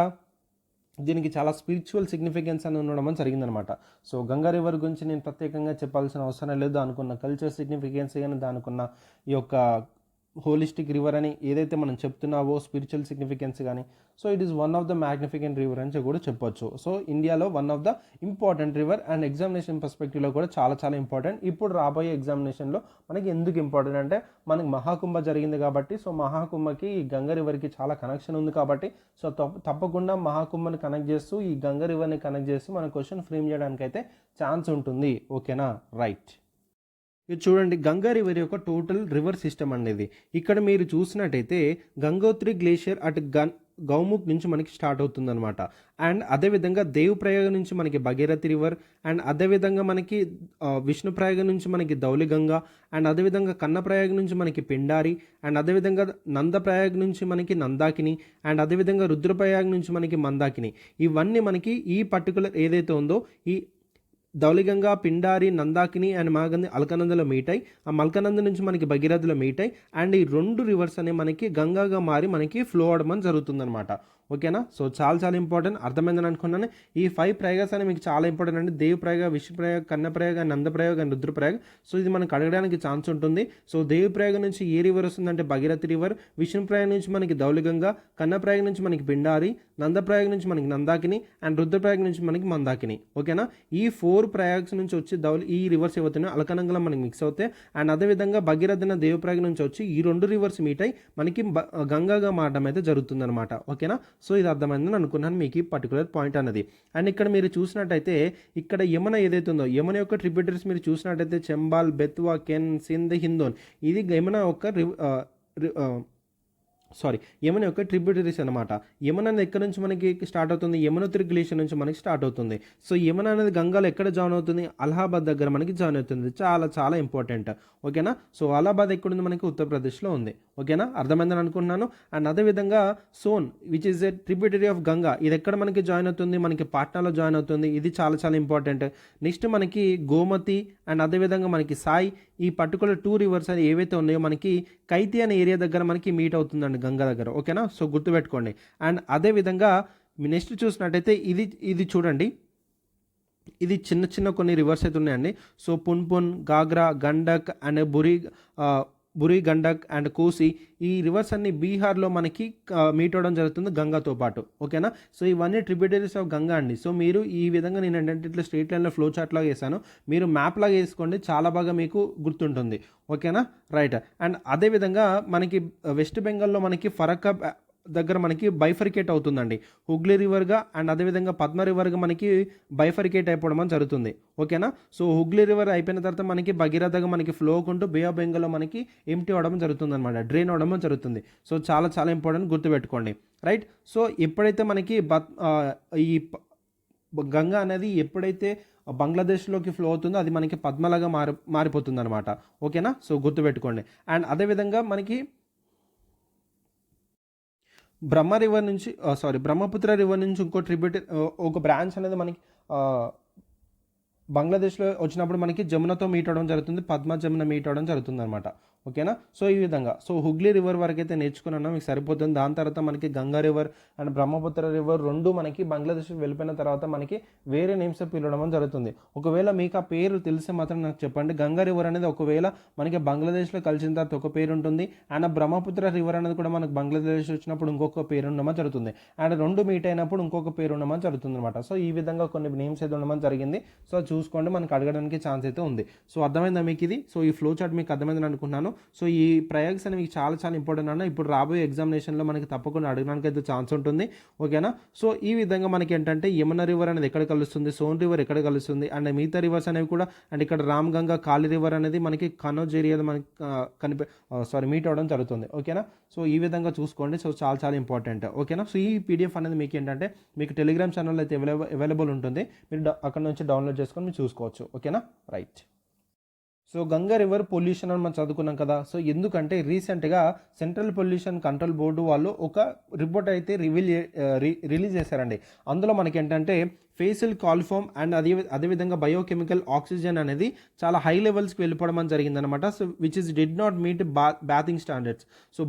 దీనికి చాలా స్పిరిచువల్ సిగ్నిఫికెన్స్ అని ఉండడం జరిగిందనమాట. సో గంగా రివర్ గురించి నేను ప్రత్యేకంగా చెప్పాల్సిన అవసరం లేదు. అనుకున్న కల్చర్ సిగ్నిఫికెన్స్ కానీ దానికున్న ఈ యొక్క హోలిస్టిక్ రివర్ అని ఏదైతే మనం చెప్తున్నావో స్పిరిచువల్ సిగ్నిఫికెన్స్ కానీ, so it is one of the magnificent river అని కూడా చెప్పొచ్చు. సో ఇండియాలో one of the important river and examination పర్స్పెక్టివ్లో కూడా చాలా చాలా ఇంపార్టెంట్. ఇప్పుడు రాబోయే ఎగ్జామినేషన్లో మనకి ఎందుకు ఇంపార్టెంట్ అంటే మనకి మహాకుంభ జరిగింది కాబట్టి, సో మహాకుంభకి గంగా రివర్కి చాలా కనెక్షన్ ఉంది కాబట్టి సో తప్పకుండా మహాకుంభని కనెక్ట్ చేస్తూ ఈ గంగా రివర్ని కనెక్ట్ చేస్తూ మన క్వశ్చన్ ఫ్రేమ్ చేయడానికి అయితే ఛాన్స్ ఉంటుంది. ఓకేనా, రైట్? ఇది చూడండి, గంగా రివర్ యొక్క టోటల్ రివర్ సిస్టమ్ అనేది ఇక్కడ మీరు చూసినట్టయితే గంగోత్రి గ్లేషియర్ అటు గౌముఖ్ నుంచి మనకి స్టార్ట్ అవుతుందన్నమాట. అండ్ అదేవిధంగా దేవప్రయాగ నుంచి మనకి భగీరథి రివర్, అండ్ అదేవిధంగా మనకి విష్ణుప్రయాగ నుంచి మనకి ధౌలిగంగా, అండ్ అదేవిధంగా కన్నప్రయాగ నుంచి మనకి పిండారి, అండ్ అదేవిధంగా నందప్రయాగ నుంచి మనకి నందాకిని, అండ్ అదేవిధంగా రుద్రప్రయాగ నుంచి మనకి మందాకిని. ఇవన్నీ మనకి ఈ పర్టికులర్ ఏదైతే ఉందో ఈ ధౌలిగంగా, పిండారి, నందాకిని అండ్ మహాగంధి అల్కనందలో మీట్ అయ్యి ఆ మల్కనంద నుంచి మనకి భగీరథలో మీట్ అయ్యి అండ్ ఈ 2 రివర్స్ అనేవి మనకి గంగాగా మారి మనకి ఫ్లో అవడం జరుగుతుందన్నమాట. ఓకేనా, సో చాలా చాలా ఇంపార్టెంట్. అర్థమైందని అనుకున్నాను. ఈ 5 ప్రయాగాస్ అనేవి మీకు చాలా ఇంపార్టెంట్ అండి. దేవప్రయాగ, విష్ణుప్రయాగ, కన్నప్రయాగ, నందప్రయాగ అండ్ రుద్రప్రయాగ. సో ఇది మనకు అడగడానికి ఛాన్స్ ఉంటుంది. సో దేవప్రయాగ నుంచి ఏ రివర్ వస్తుందంటే భగీరథి రివర్, విష్ణుప్రయాగ నుంచి మనకి ధౌలిగంగా, కన్నప్రయాగ నుంచి మనకి పిండారి, నందప్రయాగ నుంచి మనకి నందాకిని అండ్ రుద్రప్రయాగ నుంచి మనకి మందాకిని. ఓకేనా, ఈ 4 ప్రయాగ్స్ నుంచి వచ్చి ఈ రివర్స్ ఏవవుతున్నాయి అలకనంగలో మనకి మిక్స్ అవుతాయి. అండ్ అదేవిధంగా భగీరథన దేవప్రయాగ నుంచి వచ్చి ఈ 2 రివర్స్ మీట్ అయ్యి మనకి గంగాగా మారడం అయితే జరుగుతుందన్నమాట. ఓకేనా, సో ఇది అర్థమైందని అనుకున్నాను మీకు ఈ పర్టికులర్ పాయింట్ అన్నది. అండ్ ఇక్కడ మీరు చూసినట్టయితే ఇక్కడ యమున ఏదైతే ఉందో యమున యొక్క ట్రిబ్యూటరీస్ మీరు చూసినట్టయితే చంబాల్, బెత్వా, కెన్, సింధ్, హిందోన్. ఇది యమున యొక్క యమున యొక్క ట్రిబ్యూటరీస్ అనమాట. యమున అనేది ఎక్కడ నుంచి మనకి స్టార్ట్ అవుతుంది? యమునోత్రి గ్లేషియర్ నుంచి మనకి స్టార్ట్ అవుతుంది. సో యమున అనేది గంగాలో ఎక్కడ జాయిన్ అవుతుంది? అలహాబాద్ దగ్గర మనకి జాయిన్ అవుతుంది. చాలా చాలా ఇంపార్టెంట్. ఓకేనా, సో అలహాబాద్ ఎక్కడుంది? మనకి ఉత్తరప్రదేశ్లో ఉంది. ఓకేనా, అర్థమైందని అనుకుంటున్నాను. అండ్ అదేవిధంగా Son which is a tributary of Ganga, ఇది ఎక్కడ మనకి జాయిన్ అవుతుంది, మనకి పాట్నాలో జాయిన్ అవుతుంది. ఇది చాలా చాలా ఇంపార్టెంట్. నెక్స్ట్ మనకి గోమతి అండ్ అదేవిధంగా మనకి సాయి, ఈ పర్టికులర్ 2 రివర్స్ అని ఏవైతే ఉన్నాయో మనకి కైతి అనే ఏరియా దగ్గర మనకి మీట్ అవుతుందండి గంగా దగ్గర. ఓకేనా, సో గుర్తుపెట్టుకోండి. అండ్ అదేవిధంగా నెక్స్ట్ చూసినట్టయితే ఇది చూడండి, ఇది చిన్న చిన్న కొన్ని రివర్స్ అయితే ఉన్నాయండి. So Punpun, Ghaghra, Gandak and Burhi Gandak and Kosi, ఈ రివర్స్ అన్ని బీహార్లో మనకి మీట్ అవ్వడం జరుగుతుంది గంగాతో పాటు. ఓకేనా, సో ఇవన్నీ ట్రిబ్యూటరీస్ ఆఫ్ గంగా అండి. సో మీరు ఈ విధంగా నేను ఏంటంటే ఇట్లా స్ట్రేట్ లైన్లో ఫ్లో చార్ట్ లాగా వేసాను, మీరు మ్యాప్ లాగా వేసుకోండి, చాలా బాగా మీకు గుర్తుంటుంది. ఓకేనా, రైట్. అండ్ అదేవిధంగా మనకి వెస్ట్ బెంగాల్లో మనకి ఫరక్కా దగ్గర మనకి బైఫరికేట్ అవుతుందండి, హుగ్లీ రివర్గా అండ్ అదేవిధంగా పద్మ రివర్గా మనకి బైఫరికేట్ అయిపోవడం అని జరుగుతుంది. ఓకేనా, సో హుగ్లీ రివర్ అయిపోయిన తర్వాత మనకి భగీరథగా మనకి ఫ్లో కొంటూ బే ఆఫ్ బెంగాల్లో మనకి ఎంటీ అవడం జరుగుతుంది అనమాట, డ్రైన్ అవడం జరుగుతుంది. సో చాలా చాలా ఇంపార్టెంట్, గుర్తుపెట్టుకోండి. రైట్, సో ఎప్పుడైతే మనకి ఈ గంగా అనేది ఎప్పుడైతే బంగ్లాదేశ్లోకి ఫ్లో అవుతుందో అది మనకి పద్మలాగా మారిపోతుంది అనమాట. ఓకేనా, సో గుర్తుపెట్టుకోండి. అండ్ అదేవిధంగా మనకి బ్రహ్మపుత్ర రివర్ నుంచి ఇంకో ట్రిబ్యూటరీ ఒక బ్రాంచ్ అనేది మనకి బంగ్లాదేశ్లో వచ్చినప్పుడు మనకి జమునతో మీట్ అవ్వడం జరుగుతుంది, పద్మ జమున మీట్ అవ్వడం జరుగుతుంది అనమాట. ఓకేనా, సో ఈ విధంగా సో హుగ్లీ రివర్ వరకు అయితే నేర్చుకున్నాను, మీకు సరిపోతుంది. దాని తర్వాత మనకి Ganga river and Brahmaputra river రెండు మనకి బంగ్లాదేశ్కి వెళ్ళిపోయిన తర్వాత మనకి వేరే నేమ్స్ పిలవడం జరుగుతుంది. ఒకవేళ మీకు ఆ పేరు తెలిస్తే మాత్రం నాకు చెప్పండి. గంగా రివర్ అనేది ఒకవేళ మనకి బంగ్లాదేశ్లో కలిసిన తర్వాత ఒక పేరు ఉంటుంది, అండ్ బ్రహ్మపుత్ర రివర్ అనేది కూడా మనకి బంగ్లాదేశ్ వచ్చినప్పుడు ఇంకొక పేరు ఉండమని జరుగుతుంది, అండ్ రెండు మీట్ అయినప్పుడు ఇంకొక పేరు ఉండమని జరుగుతుంది అనమాట. సో ఈ విధంగా కొన్ని నేమ్స్ అయితే ఉండమని జరిగింది. సో చూసుకోండి, మనకు అడగడానికి ఛాన్స్ అయితే ఉంది. సో అర్థమైందా మీకు ఇది? సో ఈ ఫ్లో చార్ట్ మీకు అర్థమైందని అనుకుంటున్నాను. సో ఈ ప్రయోగ్స్ అనేవి మీకు చాలా చాలా ఇంపార్టెంట్ అన్న, ఇప్పుడు రాబోయే ఎగ్జామినేషన్లో మనకి తప్పకుండా అడగడానికి అయితే ఛాన్స్ ఉంటుంది. ఓకేనా, సో ఈ విధంగా మనకి ఏంటంటే యమున రివర్ అనేది ఎక్కడ కలుస్తుంది, సోన్ రివర్ ఎక్కడ కలుస్తుంది, అండ్ మిగతా రివర్స్ అనేవి కూడా, అండ్ ఇక్కడ రామ్ గంగా, కాళీ రివర్ అనేది మనకి కనౌజ్ ఏరియా మనకి మీట్ అవ్వడం జరుగుతుంది. ఓకేనా, సో ఈ విధంగా చూసుకోండి. సో చాలా చాలా ఇంపార్టెంట్. ఓకేనా, సో ఈ పీడిఎఫ్ అనేది మీకు ఏంటంటే మీకు టెలిగ్రామ్ ఛానల్ అయితే అవైలబుల్ ఉంటుంది, మీరు అక్కడ నుంచి డౌన్లోడ్ చేసుకొని మీరు చూసుకోవచ్చు. ఓకేనా, right. So Ganga river pollution అని మనం చదువుకున్నాం కదా. సో ఎందుకంటే రీసెంట్గా సెంట్రల్ పొల్యూషన్ కంట్రోల్ బోర్డు వాళ్ళు ఒక రిపోర్ట్ అయితే రిలీజ్ చేశారండి. అందులో మనకి ఏంటంటే ఫేసిల్ కాలిఫామ్ అండ్ అదేవిధంగా బయోకెమికల్ ఆక్సిజన్ అనేది చాలా హై లెవెల్స్కి వెళ్ళిపోవడం అని జరిగిందనమాట. So which is did not meet bathing standards. So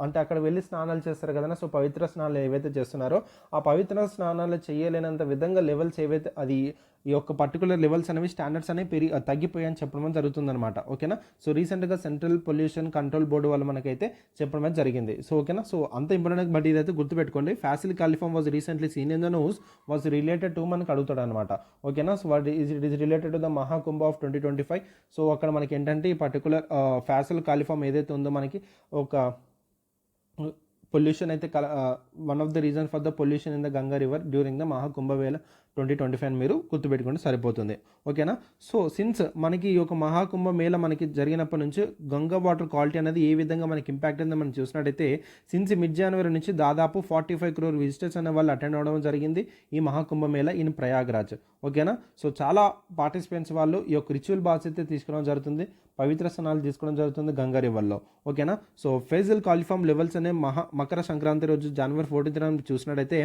అంటే అక్కడ వెళ్ళి స్నానాలు చేస్తారు కదా, సో పవిత్ర స్నానాలు ఏవైతే చేస్తున్నారో ఆ పవిత్ర స్నానాలు చేయలేనంత విధంగా లెవెల్స్ ఏవైతే అది ఈ యొక్క పర్టికులర్ లెవెల్స్ అనేవి స్టాండర్డ్స్ అనేవి తగ్గిపోయాయని చెప్పడం జరుగుతుందన్నమాట. ఓకేనా, సో రీసెంట్గా సెంట్రల్ పొల్యూషన్ కంట్రోల్ బోర్డు వాళ్ళు మనకైతే చెప్పడం జరిగింది. సో ఓకేనా, సో అంత ఇంపార్టెంట్, బట్ ఇదైతే గుర్తుపెట్టుకోండి. Fossil coliform was recently seen in the news was related to మనకు అడుగుతాడు అనమాట. ఓకేనా, so it is related to the Mahakumbh of 2025. So అక్కడ మనకి ఏంటంటే ఈ పర్టికులర్ ఫాసిల్ కాలిఫామ్ ఏదైతే ఉందో మనకి ఒక పొల్యూషన్ అయితే one of the reason for the pollution in the Ganga river during the మహాకుంభవేళ 2025 మీరు గుర్తుపెట్టుకుంటే సరిపోతుంది. ఓకేనా, సో సిన్స్ మనకి ఈ యొక్క మహాకుంభ మేళ మనకి జరిగినప్పటి నుంచి గంగా వాటర్ క్వాలిటీ అనేది ఏ విధంగా మనకి ఇంపాక్ట్ అయిందో మనం చూసినట్టయితే సిన్స్ మిడ్ జనవరి నుంచి దాదాపు 45 crore విజిటర్స్ అనే వాళ్ళు అటెండ్ అవ్వడం జరిగింది ఈ మహాకుంభ మేళ ఇన్ ప్రయాగ్రాజ్. ఓకేనా, సో చాలా పార్టిసిపెంట్స్ వాళ్ళు ఈ యొక్క రిచువల్ బాత్స్ అయితే తీసుకోవడం జరుగుతుంది, పవిత్ర స్నానాలు తీసుకోవడం జరుగుతుంది గంగా రివర్లో. ఓకేనా, సో ఫేజల్ కాలిఫామ్ లెవెల్స్ అనే మకర సంక్రాంతి రోజు జనవరి 14th చూసినట్టయితే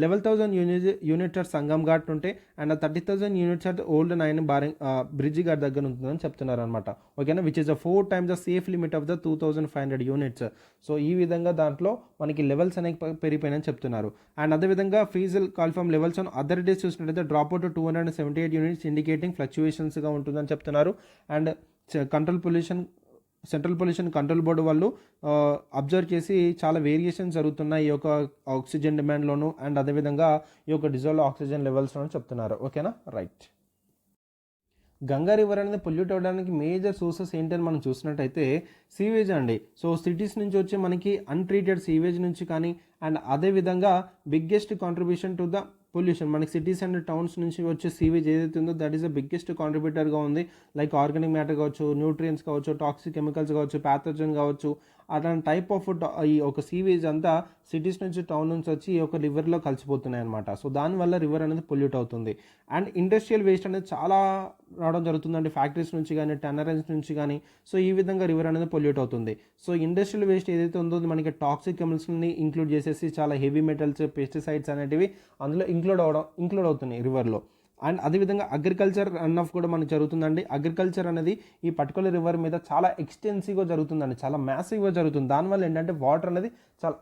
11,000 యూనిట్స్ సంగం ఘాట్ ఉంటే and 30,000 units at old 9 bridge ghat దగ్గర ఉంటుందని చెప్తున్నారు అనమాట. ఓకేనా, which is 4 times the safe limit of the 2,500 units. So ఈ విధంగా దాంట్లో మనకి లెవెల్స్ అనేవి పెరిగిపోయినని చెప్తున్నారు. అండ్ అదేవిధంగా ఫీజల్ కాలిఫామ్ లెవెల్స్ ఆన్ అదర్ డేస్ చూసినట్టయితే డ్రాప్ అవుట్ 278 యూనిట్స్ ఇండికేటింగ్ ఫ్లక్చువేషన్స్గా ఉంటుందని చెప్తున్నారు. And central pollution control board వాళ్ళు అబ్జర్వ్ చేసి చాలా వేరియేషన్స్ జరుగుతున్నాయి ఈ యొక్క ఆక్సిజన్ డిమాండ్లోను అండ్ అదేవిధంగా ఈ యొక్క డిజాల్వ్ ఆక్సిజన్ లెవెల్స్లోనూ చెప్తున్నారు. ఓకేనా, రైట్. గంగా రివర్ అనేది పొల్యూట్ అవ్వడానికి మేజర్ సోర్సెస్ ఏంటని మనం చూసినట్టయితే సీవేజ్ అండి. సో సిటీస్ నుంచి వచ్చే మనకి అన్ట్రీటెడ్ సీవేజ్ నుంచి కానీ అండ్ అదేవిధంగా biggest contribution to the pollution మనకి సిటీస్ అండ్ టౌన్స్ నుంచి వచ్చే సీవేజ్ ఏదైతే ఉందో దట్ ఈస్ ద బిగ్గెస్ట్ కాంట్రిబ్యూటర్గా ఉంది. లైక్ ఆర్గానిక్ మ్యాటర్ కావచ్చు, న్యూట్రియన్స్ కావచ్చు, టాక్సిక్ కెమికల్స్ కావచ్చు, ప్యాథోజన్ కావచ్చు, అట్లాంటి టైప్ ఆఫ్ ఈ ఒక సీవేజ్ అంతా సిటీస్ నుంచి టౌన్ నుంచి వచ్చి ఈ యొక్క రివర్లో కలిసిపోతున్నాయి అనమాట. సో దానివల్ల రివర్ అనేది పొల్యూట్ అవుతుంది. అండ్ ఇండస్ట్రియల్ వేస్ట్ అనేది చాలా రావడం జరుగుతుందండి, ఫ్యాక్టరీస్ నుంచి కానీ టన్నరేజ్ నుంచి కానీ. సో ఈ విధంగా రివర్ అనేది పొల్యూట్ అవుతుంది. సో ఇండస్ట్రియల్ వేస్ట్ ఏదైతే ఉందో మనకి టాక్సిక్ కెమికల్స్ని ఇంక్లూడ్ చేసేసి చాలా హెవీ మెటల్స్, పెస్టిసైడ్స్ అనేటివి అందులో ఇంక్లూడ్ అవుతున్నాయి రివర్లో. అండ్ అదేవిధంగా అగ్రికల్చర్ రన్ ఆఫ్ కూడా మనకు జరుగుతుందండి. అగ్రికల్చర్ అనేది ఈ పర్టికులర్ రివర్ మీద చాలా ఎక్స్టెన్సివ్గా జరుగుతుందండి, చాలా మ్యాసివ్గా జరుగుతుంది. దానివల్ల ఏంటంటే వాటర్ అనేది చాలా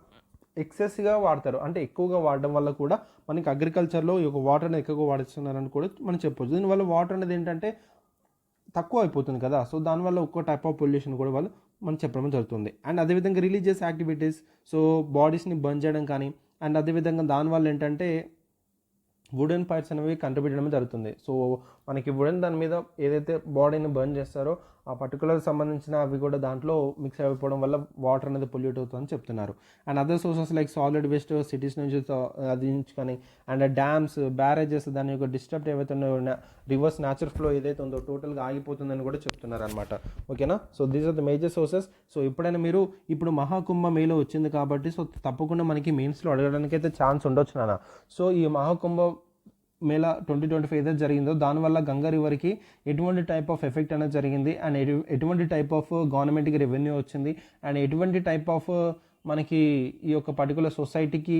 ఎక్సెస్గా వాడతారు. అంటే ఎక్కువగా వాడడం వల్ల కూడా మనకి అగ్రికల్చర్లో ఈ యొక్క వాటర్ అనేది ఎక్కువగా వాడుతున్నారని కూడా మనం చెప్పొచ్చు. దీనివల్ల వాటర్ అనేది ఏంటంటే తక్కువ అయిపోతుంది కదా. సో దానివల్ల ఒక్కో టైప్ ఆఫ్ పొల్యూషన్ కూడా వాళ్ళు మనం చెప్పడం జరుగుతుంది. అండ్ అదేవిధంగా రిలీజియస్ యాక్టివిటీస్, సో బాడీస్ని బర్న్ చేయడం కానీ, అండ్ అదేవిధంగా దానివల్ల ఏంటంటే వుడెన్ పైప్స్ అనేవి కంట్రిబ్యూట్ చేయడం జరుగుతుంది. సో మనకి వుడెన్ దాని మీద ఏదైతే బాడీని బర్న్ చేస్తారో ఆ పర్టికులర్ సంబంధించిన అవి కూడా దాంట్లో మిక్స్ అయిపోవడం వల్ల వాటర్ అనేది పొల్యూట్ అవుతుందని చెప్తున్నారు. And other sources like solid waste cities నుంచి అది నుంచి కానీ, అండ్ డ్యామ్స్, బ్యారేజెస్, దాని యొక్క డిస్టర్బ్ ఏవైతే ఉన్నాయో రివర్స్ న్యాచురల్ ఫ్లో ఏదైతే ఉందో టోటల్గా ఆగిపోతుందని కూడా చెప్తున్నారు అనమాట. ఓకేనా. So these are the major sources. So ఎప్పుడైనా మీరు ఇప్పుడు మహాకుంభ మేళ వచ్చింది కాబట్టి సో తప్పకుండా మనకి మెయిన్స్లో అడగడానికి అయితే ఛాన్స్ ఉండొచ్చు నాన్న. సో ఈ మహాకుంభ మేళ 2025 ఏదైతే జరిగిందో దానివల్ల గంగా రివర్కి ఎటువంటి టైప్ ఆఫ్ ఎఫెక్ట్ అనేది జరిగింది, అండ్ ఎటువంటి టైప్ ఆఫ్ గవర్నమెంట్కి రెవెన్యూ వచ్చింది, అండ్ ఎటువంటి టైప్ ఆఫ్ మనకి ఈ యొక్క పర్టికులర్ సొసైటీకి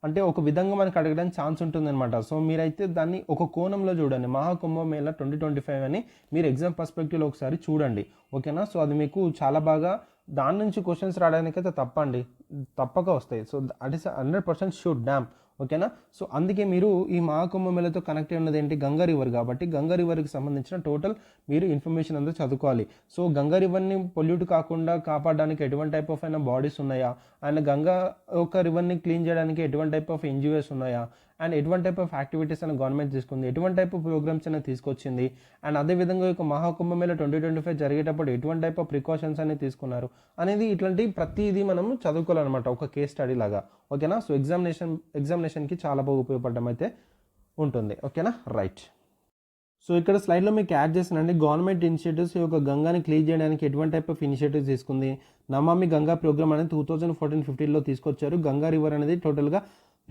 అంటే ఒక విధంగా మనకు అడగడానికి ఛాన్స్ ఉంటుందన్నమాట. సో మీరైతే దాన్ని ఒక కోణంలో చూడండి. మహాకుంభమేళ 2025 అని మీరు ఎగ్జామ్ పర్స్పెక్టివ్లో ఒకసారి చూడండి. ఓకేనా. సో అది మీకు చాలా బాగా దాని నుంచి క్వశ్చన్స్ రావడానికైతే తప్పక వస్తాయి. So that is 100% sure dam. ఓకేనా. సో అందుకే మీరు ఈ మహాకుంభమేళతో కనెక్ట్ అయి ఉన్నది ఏంటి, గంగా రివర్ కాబట్టి గంగా రివర్కి సంబంధించిన టోటల్ మీరు ఇన్ఫర్మేషన్ అంతా చదువుకోవాలి. సో గంగా రివర్ని పొల్యూట్ కాకుండా కాపాడడానికి ఎటువంటి టైప్ ఆఫ్ అయినా బాడీస్ ఉన్నాయా, అండ్ గంగా ఒక రివర్ని క్లీన్ చేయడానికి ఎటువంటి టైప్ ఆఫ్ ఎన్జిఓస్ ఉన్నాయా, అండ్ ఎటువంటి టైప్ ఆఫ్ యాక్టివిటీస్ అయినా గవర్నమెంట్ తీసుకుంది, ఎటువంటి టైప్ ఆఫ్ ప్రోగ్రామ్స్ అయినా తీసుకొచ్చింది, అండ్ అదేవిధంగా ఒక మహాకుంభమేళ 2025 జరిగేటప్పుడు ఎటువంటి టైప్ ఆఫ్ ప్రికాషన్స్ అనేది తీసుకున్నారు అనేది ఇట్లాంటి ప్రతిదీ మనం చదువుకోవాలన్నమాట ఒక కేస్ స్టడీ లాగా. ఓకేనా. సో ఎగ్జామినేషన్కి చాలా బాగా ఉపయోగపడడం అయితే ఉంటుంది. ఓకేనా. రైట్. సో ఇక్కడ స్లైడ్లో మీకు యాడ్ చేసినండి గవర్నమెంట్ ఇనిషియేటివ్స్ ఈ యొక్క గంగాని క్లీన్ చేయడానికి ఎటువంటి టైప్ ఆఫ్ ఇనిషియేటివ్స్ తీసుకుంది. నమామి గంగా ప్రోగ్రామ్ అనేది 2014-15లో తీసుకొచ్చారు. గంగా రివర్ అనేది టోటల్గా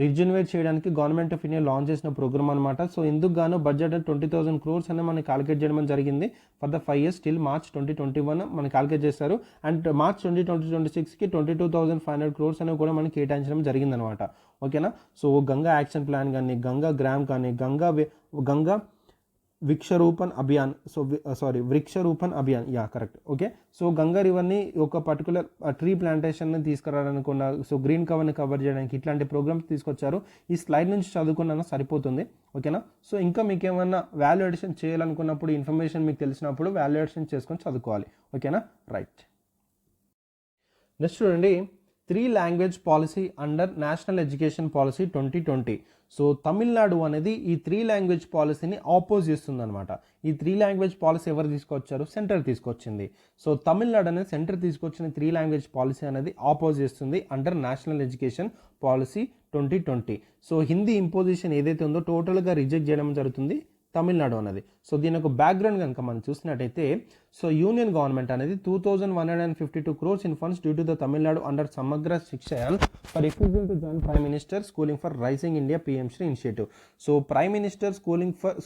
రిజనరేట్ చేయడానికి గవర్నమెంట్ ఆఫ్ ఇండియా లాంచ్ చేసిన ప్రోగ్రామ్ అనమాట. సో ఇందుకు గాను బడ్జెట్ 20,000 crores అని మనకి క్యాలిక్యులేట్ చేయడం జరిగింది for the 5 years till March 2021 మనకి క్యాలిక్యులేట్ చేస్తారు. అండ్ మార్చ్ 2026కి 22,500 crores అని కూడా మనకి కేటాయించడం జరిగిందనమాట. ఓకేనా. సో గంగా యాక్షన్ ప్లాన్ కానీ, గంగా గ్రామ్ కానీ, Ganga Vriksharopan Abhiyan, Vriksharopan Abhiyan, correct. Okay. So Ganga రివర్ని ఒక పర్టికులర్ ట్రీ ప్లాంటేషన్ని తీసుకురావడానికి, సో గ్రీన్ కవర్ని కవర్ చేయడానికి ఇట్లాంటి ప్రోగ్రామ్స్ తీసుకొచ్చారు. ఈ స్లైడ్ నుంచి చదువుకున్నా సరిపోతుంది. ఓకేనా. సో ఇంకా మీకు ఏమన్నా వాల్యూ అడిషన్ చేయాలనుకున్నప్పుడు, ఇన్ఫర్మేషన్ మీకు తెలిసినప్పుడు వాల్యూ అడిషన్ చేసుకొని చదువుకోవాలి. ఓకేనా. రైట్. నెక్స్ట్ చూడండి, 3 language policy under national education policy 2020. So Tamil Nadu అనేది ఈ 3 language పాలసీని ఆపోజ్ చేస్తుంది అనమాట. ఈ 3 language పాలసీ ఎవరు తీసుకొచ్చారు, సెంటర్ తీసుకొచ్చింది. సో తమిళనాడు అనేది సెంటర్ తీసుకొచ్చిన 3 language పాలసీ అనేది ఆపోజ్ చేస్తుంది under national education policy 2020. So Hindi imposition ఏదైతే ఉందో టోటల్గా రిజెక్ట్ చేయడం జరుగుతుంది తమిళనాడు అనేది. సో దీని ఒక బ్యాక్గ్రౌండ్ కనుక మనం చూసినట్టయితే, సో యూనియన్ గవర్నమెంట్ అనేది 2,152 crores in funds due to the Tamil Nadu under Samagra Shiksha for refusal to join prime minister schooling for rising India PM-Shri initiative. So prime minister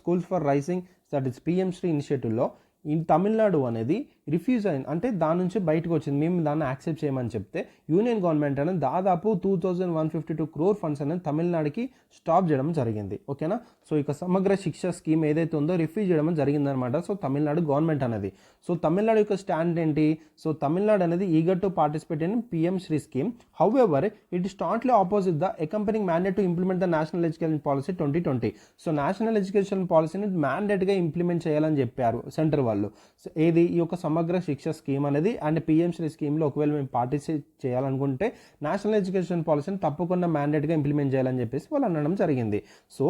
schools for rising that is PM-Shri ఇనిషియేటివ్లో ఈ తమిళనాడు అనేది రిఫ్యూజ్ అయింది, అంటే దాని నుంచి బయటకు వచ్చింది. మేము దాన్ని యాక్సెప్ట్ చేయమని చెప్తే యూనియన్ గవర్నమెంట్ అనేది దాదాపు 2,152 crore ఫండ్స్ అనేది తమిళనాడుకి స్టాప్ చేయడం జరిగింది. ఓకేనా. సో ఇక సమగ్ర శిక్ష స్కీమ్ ఏదైతే ఉందో రిఫ్యూజ్ చేయడం జరిగిందనమాట. సో తమిళనాడు గవర్నమెంట్ అనేది. సో తమిళనాడు యొక్క స్టాండ్ ఏంటి, సో తమిళనాడు అనేది eager to participate in PM-Shri scheme. However it starkly opposite the accompanying mandate to implement the national education policy 2020. So national education పాలసీని మ్యాండేట్గా ఇంప్లిమెంట్ చేయాలని చెప్పారు సెంటర్ వాళ్ళు. సో ఏది ఈ యొక్క సమగ్ర శిక్ష స్కీమ్ అనేది అండ్ PM-Shri స్కీమ్లో ఒకవేళ మేము పార్టిసిపేట్ చేయాలనుకుంటే నేషనల్ ఎడ్యుకేషన్ పాలసీని తప్పకుండా మ్యాండేట్గా ఇంప్లిమెంట్ చేయాలని చెప్పేసి వాళ్ళు అనడం జరిగింది. So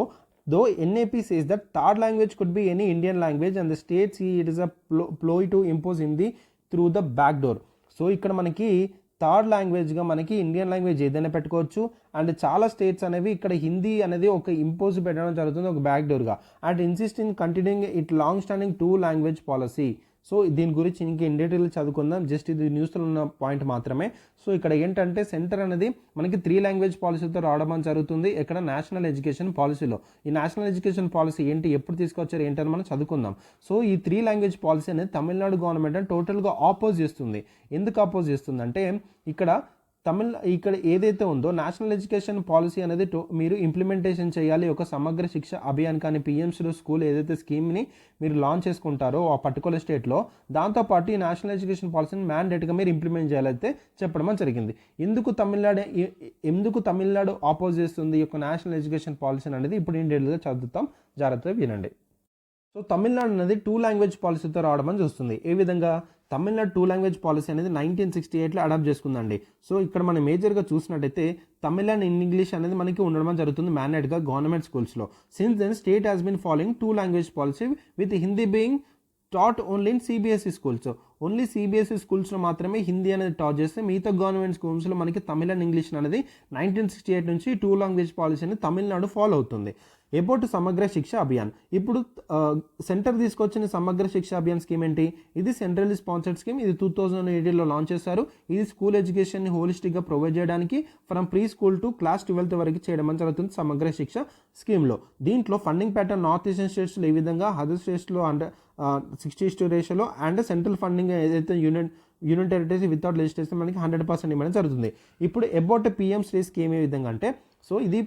though NAP says that third language could be any Indian language and the states it is a ploy to impose Hindi through the back door. So ఇక్కడ మనకి థర్డ్ లాంగ్వేజ్గా మనకి ఇండియన్ లాంగ్వేజ్ ఏదైనా పెట్టుకోవచ్చు. అండ్ చాలా స్టేట్స్ అనేవి ఇక్కడ హిందీ అనేది ఒక ఇంపోజ్ పెట్టడం జరుగుతుంది ఒక బ్యాక్ డోర్గా. And insist in continuing it long standing 2 language policy. So దీని గురించి ఇంకా ఇన్ డీటెయిల్ చదువుకుందాం. జస్ట్ ఇది న్యూస్లో ఉన్న పాయింట్ మాత్రమే. సో ఇక్కడ ఏంటంటే సెంటర్ అనేది మనకి 3 లాంగ్వేజ్ పాలసీతో రావడం జరుగుతుంది. ఇక్కడ నేషనల్ ఎడ్యుకేషన్ పాలసీలో. ఈ నేషనల్ ఎడ్యుకేషన్ పాలసీ ఏంటి, ఎప్పుడు తీసుకొచ్చారు ఏంటని మనం చదువుకుందాం. సో ఈ 3 లాంగ్వేజ్ పాలసీ అనేది తమిళనాడు గవర్నమెంట్ టోటల్గా ఆపోజ్ చేస్తుంది. ఎందుకు ఆపోజ్ చేస్తుంది అంటే ఇక్కడ ఏదైతే ఉందో నేషనల్ ఎడ్యుకేషన్ పాలసీ అనేది మీరు ఇంప్లిమెంటేషన్ చేయాలి. ఒక సమగ్ర శిక్ష అభియాన్ కానీ పిఎంసీలో స్కూల్ ఏదైతే స్కీమ్ని మీరు లాంచ్ చేసుకుంటారో ఆ పర్టికులర్ స్టేట్లో, దాంతోపాటు ఈ నేషనల్ ఎడ్యుకేషన్ పాలసీని మ్యాండేట్గా మీరు ఇంప్లిమెంట్ చేయాలైతే చెప్పడం జరిగింది. ఎందుకు తమిళనాడు ఆపోజ్ చేస్తుంది ఈ యొక్క నేషనల్ ఎడ్యుకేషన్ పాలసీ అనేది ఇప్పుడు డీటెయిల్గా చదువుతాం, జాగ్రత్తగా వినండి. సో తమిళనాడు అనేది 2 లాంగ్వేజ్ పాలసీతో రావడం అని చూస్తుంది. ఏ విధంగా తమిళనాడు 2 లాంగ్వేజ్ పాలసీ అనేది 1968లో అడాప్ట్ చేసుకుందండి. సో ఇక్కడ మనం మేజర్గా చూసినట్టయితే తమిళ అండ్ ఇంగ్లీష్ అనేది మనకి ఉండడం జరుగుతుంది మ్యాండేట్గా గవర్నమెంట్ స్కూల్స్లో. Since then state has been following 2 language policy with Hindi being taught only in CBSE schools. Only CBSE స్కూల్స్లో మాత్రమే హిందీ అనేది టాట్ చేస్తే మిగతా గవర్నమెంట్ స్కూల్స్లో మనకి తమిళ అండ్ ఇంగ్లీష్ అనేది 1968 నుంచి 2 లాంగ్వేజ్ పాలసీని తమిళనాడు ఫాలో అవుతుంది. అబౌట్ సమగ్ర శిక్ష అభియాన్. ఇప్పుడు సెంటర్ తీసుకొచ్చిన సమగ్ర శిక్ష అభియాన్ స్కీమ్ ఏంటి? ఇది సెంట్రల్లీ స్పాన్సర్డ్ స్కీమ్. ఇది 2018లో లాంచ్ చేశారు. ఇది స్కూల్ ఎడ్యుకేషన్ని హోలిస్టిక్గా ప్రొవైడ్ చేయడానికి from pre school to class 12th వరకు చేయడం జరుగుతుంది సమగ్ర శిక్ష స్కీమ్లో. దీంట్లో ఫండింగ్ ప్యాటర్న్ నార్త్ ఈస్టర్న్ స్టేట్స్లో ఏ విధంగా, అదర్ స్టేట్స్లో 60:40 రేషియోలో అండ్ సెంట్రల్ ఫండింగ్ ఏదైతే యూనియన్ టెరిటరీస్ వితౌట్ లెజిస్లేషన్ మనకి 100% ఇవ్వడం జరుగుతుంది. ఇప్పుడు అబౌట్ పిఎం శ్రీ స్కీమ్ ఏ విధంగా అంటే, సో ఇది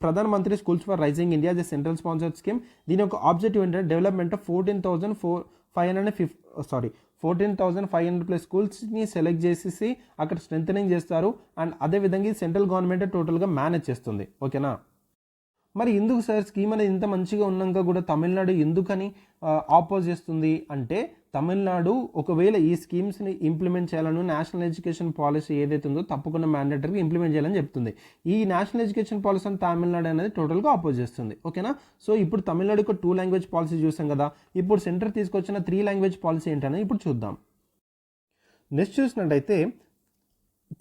Pradhan Mantri schools for rising India the central sponsored scheme. దీని యొక్క ఆబ్జెక్టివ్ ఏంటంటే డెవలప్మెంట్ ఆఫ్ 14,500 ప్లస్ స్కూల్స్ని సెలెక్ట్ చేసేసి అక్కడ స్ట్రెంథనింగ్ చేస్తారు. అండ్ అదేవిధంగా సెంట్రల్ గవర్నమెంట్ టోటల్గా మేనేజ్ చేస్తుంది. ఓకేనా? మరి ఎందుకు సార్ స్కీమ్ అనేది ఇంత మంచిగా ఉన్నాక కూడా తమిళనాడు ఎందుకని ఆపోజ్ చేస్తుంది అంటే, తమిళనాడు ఒకవేళ ఈ స్కీమ్స్ని ఇంప్లిమెంట్ చేయాలని నేషనల్ ఎడ్యుకేషన్ పాలసీ ఏదైతే ఉందో తప్పకుండా మ్యాండేటరీగా ఇంప్లిమెంట్ చేయాలని చెప్తుంది. ఈ నేషనల్ ఎడ్యుకేషన్ పాలసీని తమిళనాడు అనేది టోటల్గా ఆపోజ్ చేస్తుంది. ఓకేనా? సో ఇప్పుడు తమిళనాడుకు 2 లాంగ్వేజ్ పాలసీ చూసాం కదా. ఇప్పుడు సెంటర్ తీసుకొచ్చిన 3 లాంగ్వేజ్ పాలసీ ఏంటనేది ఇప్పుడు చూద్దాం. నెక్స్ట్ చూసినట్టయితే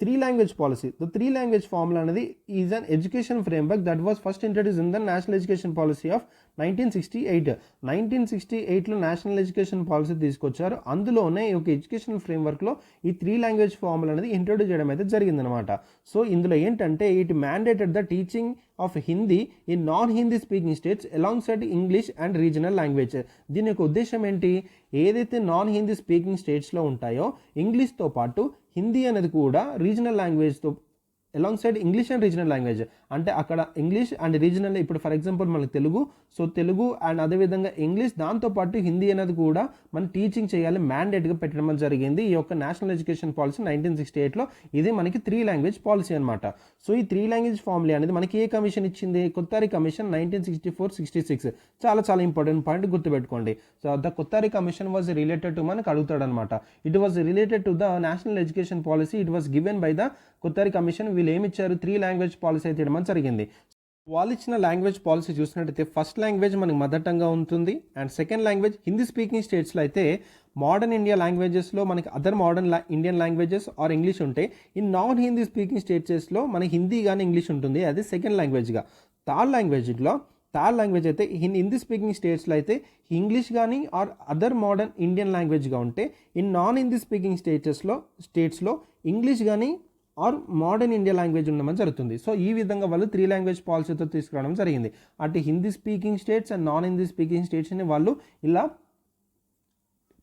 3 language policy. The 3 language formula అనేది is an education framework that was first introduce in the national education policy of 1968. 1968లో నేషనల్ ఎడ్యుకేషన్ పాలసీ తీసుకొచ్చారు. అందులోనే ఈ యొక్క ఎడ్యుకేషన్ ఫ్రేమ్వర్క్లో ఈ 3 లాంగ్వేజ్ ఫార్ములా అనేది ఇంట్రడ్యూస్ చేయడం అయితే జరిగిందనమాట. సో ఇందులో ఏంటంటే it mandated the teaching of Hindi in non Hindi speaking states along side English and regional language. దీని యొక్క ఉద్దేశం ఏంటి? ఏదైతే నాన్ హిందీ స్పీకింగ్ స్టేట్స్లో ఉంటాయో ఇంగ్లీష్తో పాటు హిందీ అనేది కూడా రీజనల్ లాంగ్వేజ్తో alongside English and regional language అంటే అక్కడ ఇంగ్లీష్ అండ్ రీజనల్. ఇప్పుడు ఫర్ ఎగ్జాంపుల్ మనకి తెలుగు, సో తెలుగు అండ్ అదేవిధంగా ఇంగ్లీష్, దాంతోపాటు హిందీ అనేది కూడా మనం టీచింగ్ చేయాలి మ్యాండేట్గా పెట్టడం జరిగింది ఈ యొక్క నేషనల్ ఎడ్యుకేషన్ పాలసీ 1968లో. ఇది మనకి 3 లాంగ్వేజ్ పాలసీ అనమాట. సో ఈ 3 లాంగ్వేజ్ ఫార్ములా అనేది మనకి ఏ కమిషన్ ఇచ్చింది? కొత్తారి కమిషన్ 1964-66. చాలా చాలా ఇంపార్టెంట్ పాయింట్ గుర్తుపెట్టుకోండి. So the Kothari commission was related to మనకు అడుగుతాడు అనమాట. It was related to the national education policy. It was given by the Kothari commission. వీళ్ళు ఏమి ఇచ్చారు? 3 లాంగ్వేజ్ పాలసీ అయితే ఇవ్వడం జరిగింది. వాళ్ళు ఇచ్చిన లాంగ్వేజ్ పాలసీ చూసినట్టయితే ఫస్ట్ లాంగ్వేజ్ మనకి మదర్ టంగ్గా ఉంటుంది. And second language Hindi speaking స్టేట్స్లో అయితే మోడర్న్ ఇండియా లాంగ్వేజెస్లో మనకి other modern Indian languages or English ఉంటాయి. ఈ నాన్ హిందీ స్పీకింగ్ స్టేట్స్లో మనకి హిందీ కానీ ఇంగ్లీష్ ఉంటుంది. అది సెకండ్ లాంగ్వేజ్గా. థర్డ్ లాంగ్వేజ్ అయితే హిందీ స్పీకింగ్ స్టేట్స్లో అయితే ఇంగ్లీష్ కానీ ఆర్ అదర్ మోడర్న్ ఇండియన్ లాంగ్వేజ్గా ఉంటే, ఇన్ నాన్ హిందీ స్పీకింగ్ స్టేట్స్లో ఇంగ్లీష్ కానీ ఆర్ మోడర్న్ ఇండియా లాంగ్వేజ్ ఉండడం జరుగుతుంది. సో ఈ విధంగా వాళ్ళు 3 లాంగ్వేజ్ పాలసీతో తీసుకురావడం జరిగింది. అటు Hindi speaking states and non Hindi speaking స్టేట్స్ని వాళ్ళు ఇలా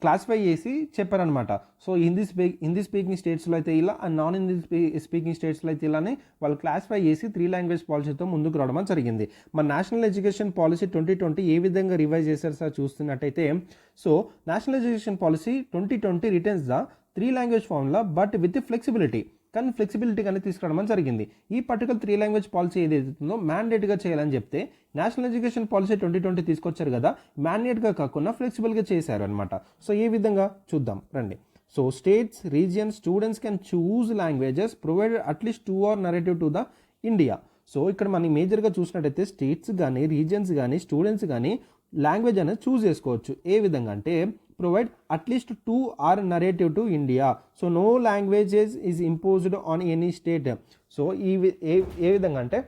క్లాసిఫై చేసి చెప్పారనమాట. సో హిందీ స్పీకింగ్ స్టేట్స్లో అయితే ఇలా అండ్ నాన్ హిందీ స్పీకింగ్ స్టేట్స్లో అయితే ఇలానే వాళ్ళు క్లాసిఫై చేసి 3 లాంగ్వేజ్ పాలసీతో ముందుకు రావడం జరిగింది. మన నేషనల్ ఎడ్యుకేషన్ పాలసీ 2020 ఏ విధంగా రివైజ్ చేశారు సార్ చూస్తున్నట్టయితే, so national education policy 2020 returns the 3 language formula but with flexibility. కానీ ఫ్లెక్సిబిలిటీ అనేది తీసుకురావడం జరిగింది. ఈ పర్టికులర్ 3 లాంగ్వేజ్ పాలసీ ఏదైతుందో మ్యాండేట్గా చేయాలని చెప్తే నేషనల్ ఎడ్యుకేషన్ పాలసీ 2020 తీసుకొచ్చారు కదా, మ్యాండేట్గా కాకుండా ఫ్లెక్సిబుల్గా చేశారు అనమాట. సో ఏ విధంగా చూద్దాం రండి. So states, regions, students can choose languages provided at least 2 are narrative to the India. So ఇక్కడ మనం మేజర్గా చూసినట్టయితే స్టేట్స్ కానీ రీజియన్స్ కానీ స్టూడెంట్స్ కానీ లాంగ్వేజ్ అనేది చూస్ చేసుకోవచ్చు. ఏ విధంగా అంటే provide at least 2 are narrative to India. So no languages is imposed on any state. So ఏ విధంగా అంటే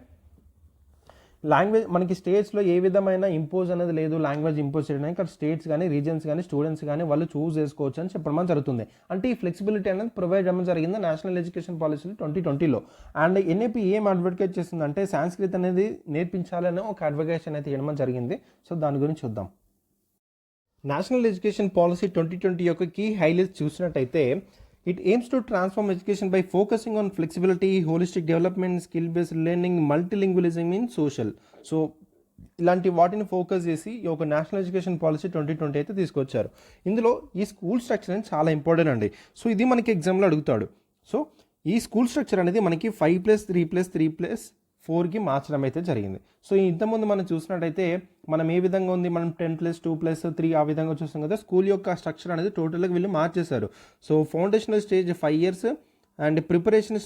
లాంగ్వేజ్ మనకి స్టేట్స్లో ఏ విధమైన ఇంపోజ్ అనేది లేదు, లాంగ్వేజ్ ఇంపోజ్ చేయడానికి. ఇక్కడ స్టేట్స్ కానీ, రీజన్స్ కానీ, స్టూడెంట్స్ కానీ వాళ్ళు చూస్ చేసుకోవచ్చు అని చెప్పడం జరుగుతుంది. అంటే ఈ ఫ్లెక్సిబిలిటీ అనేది ప్రొవైడ్ చేయడం జరిగింది నేషనల్ ఎడ్యుకేషన్ పాలసీలో 2020లో. అండ్ ఎన్ఏపీ ఏం అడ్వకేట్ చేస్తుందంటే సాంస్క్రిత్ అనేది నేర్పించాలని ఒక అడ్వకేషన్ అయితే ఇవ్వడం జరిగింది. సో దాని గురించి చూద్దాం. నేషనల్ ఎడ్యుకేషన్ పాలసీ 2020 యొక్క కీ హైలైట్స్ చూసినట్టయితే, it aims to transform education by focusing on flexibility, holistic development, skill based learning, multilingualism in social. So ఇలాంటి వాటిని ఫోకస్ చేసి ఈ ఒక నేషనల్ ఎడ్యుకేషన్ పాలసీ 2020 అయితే తీసుకొచ్చారు. ఇందులో ఈ స్కూల్ స్ట్రక్చర్ అనేది చాలా ఇంపార్టెంట్ అండి. సో ఇది మనకి ఎగ్జామ్లో అడుగుతాడు. సో ఈ స్కూల్ స్ట్రక్చర్ అనేది మనకి 5+3+3+4కి మార్చడం అయితే జరిగింది. సో ఇంతకుముందు మనం చూసినట్టయితే మనం ఏ విధంగా ఉంది, మనం 10+2+3 ఆ విధంగా చూస్తాం కదా. స్కూల్ యొక్క స్ట్రక్చర్ అనేది టోటల్గా వీళ్ళు మార్చేశారు. So foundational stage 5 years and preparation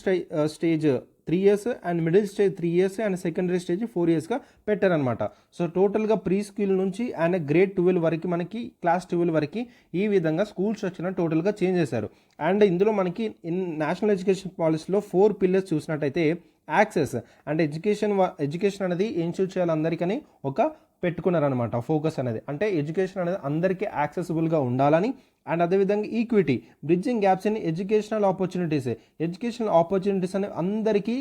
stage 3 years and middle stage 3 years and secondary stage 4 yearsగా పెట్టారనమాట. సో టోటల్గా ప్రీ స్కూల్ నుంచి అండ్ గ్రేడ్ 12 వరకు మనకి క్లాస్ 12 వరకు ఈ విధంగా స్కూల్ స్ట్రక్చర్ టోటల్గా చేంజ్ చేశారు. అండ్ ఇందులో మనకి నేషనల్ ఎడ్యుకేషన్ పాలసీలో 4 pillars చూసినట్టయితే, యాక్సెస్ అంటే ఎడ్యుకేషన్ అనేది ఇన్స్టిట్యూట్ చేయాలి అందరికని ఒక పెట్టుకున్నారనమాట ఫోకస్ అనేది. అంటే ఎడ్యుకేషన్ అనేది అందరికీ యాక్సెసిబుల్గా ఉండాలని. అండ్ అదేవిధంగా equity, bridging gaps in educational opportunities అని అందరికీ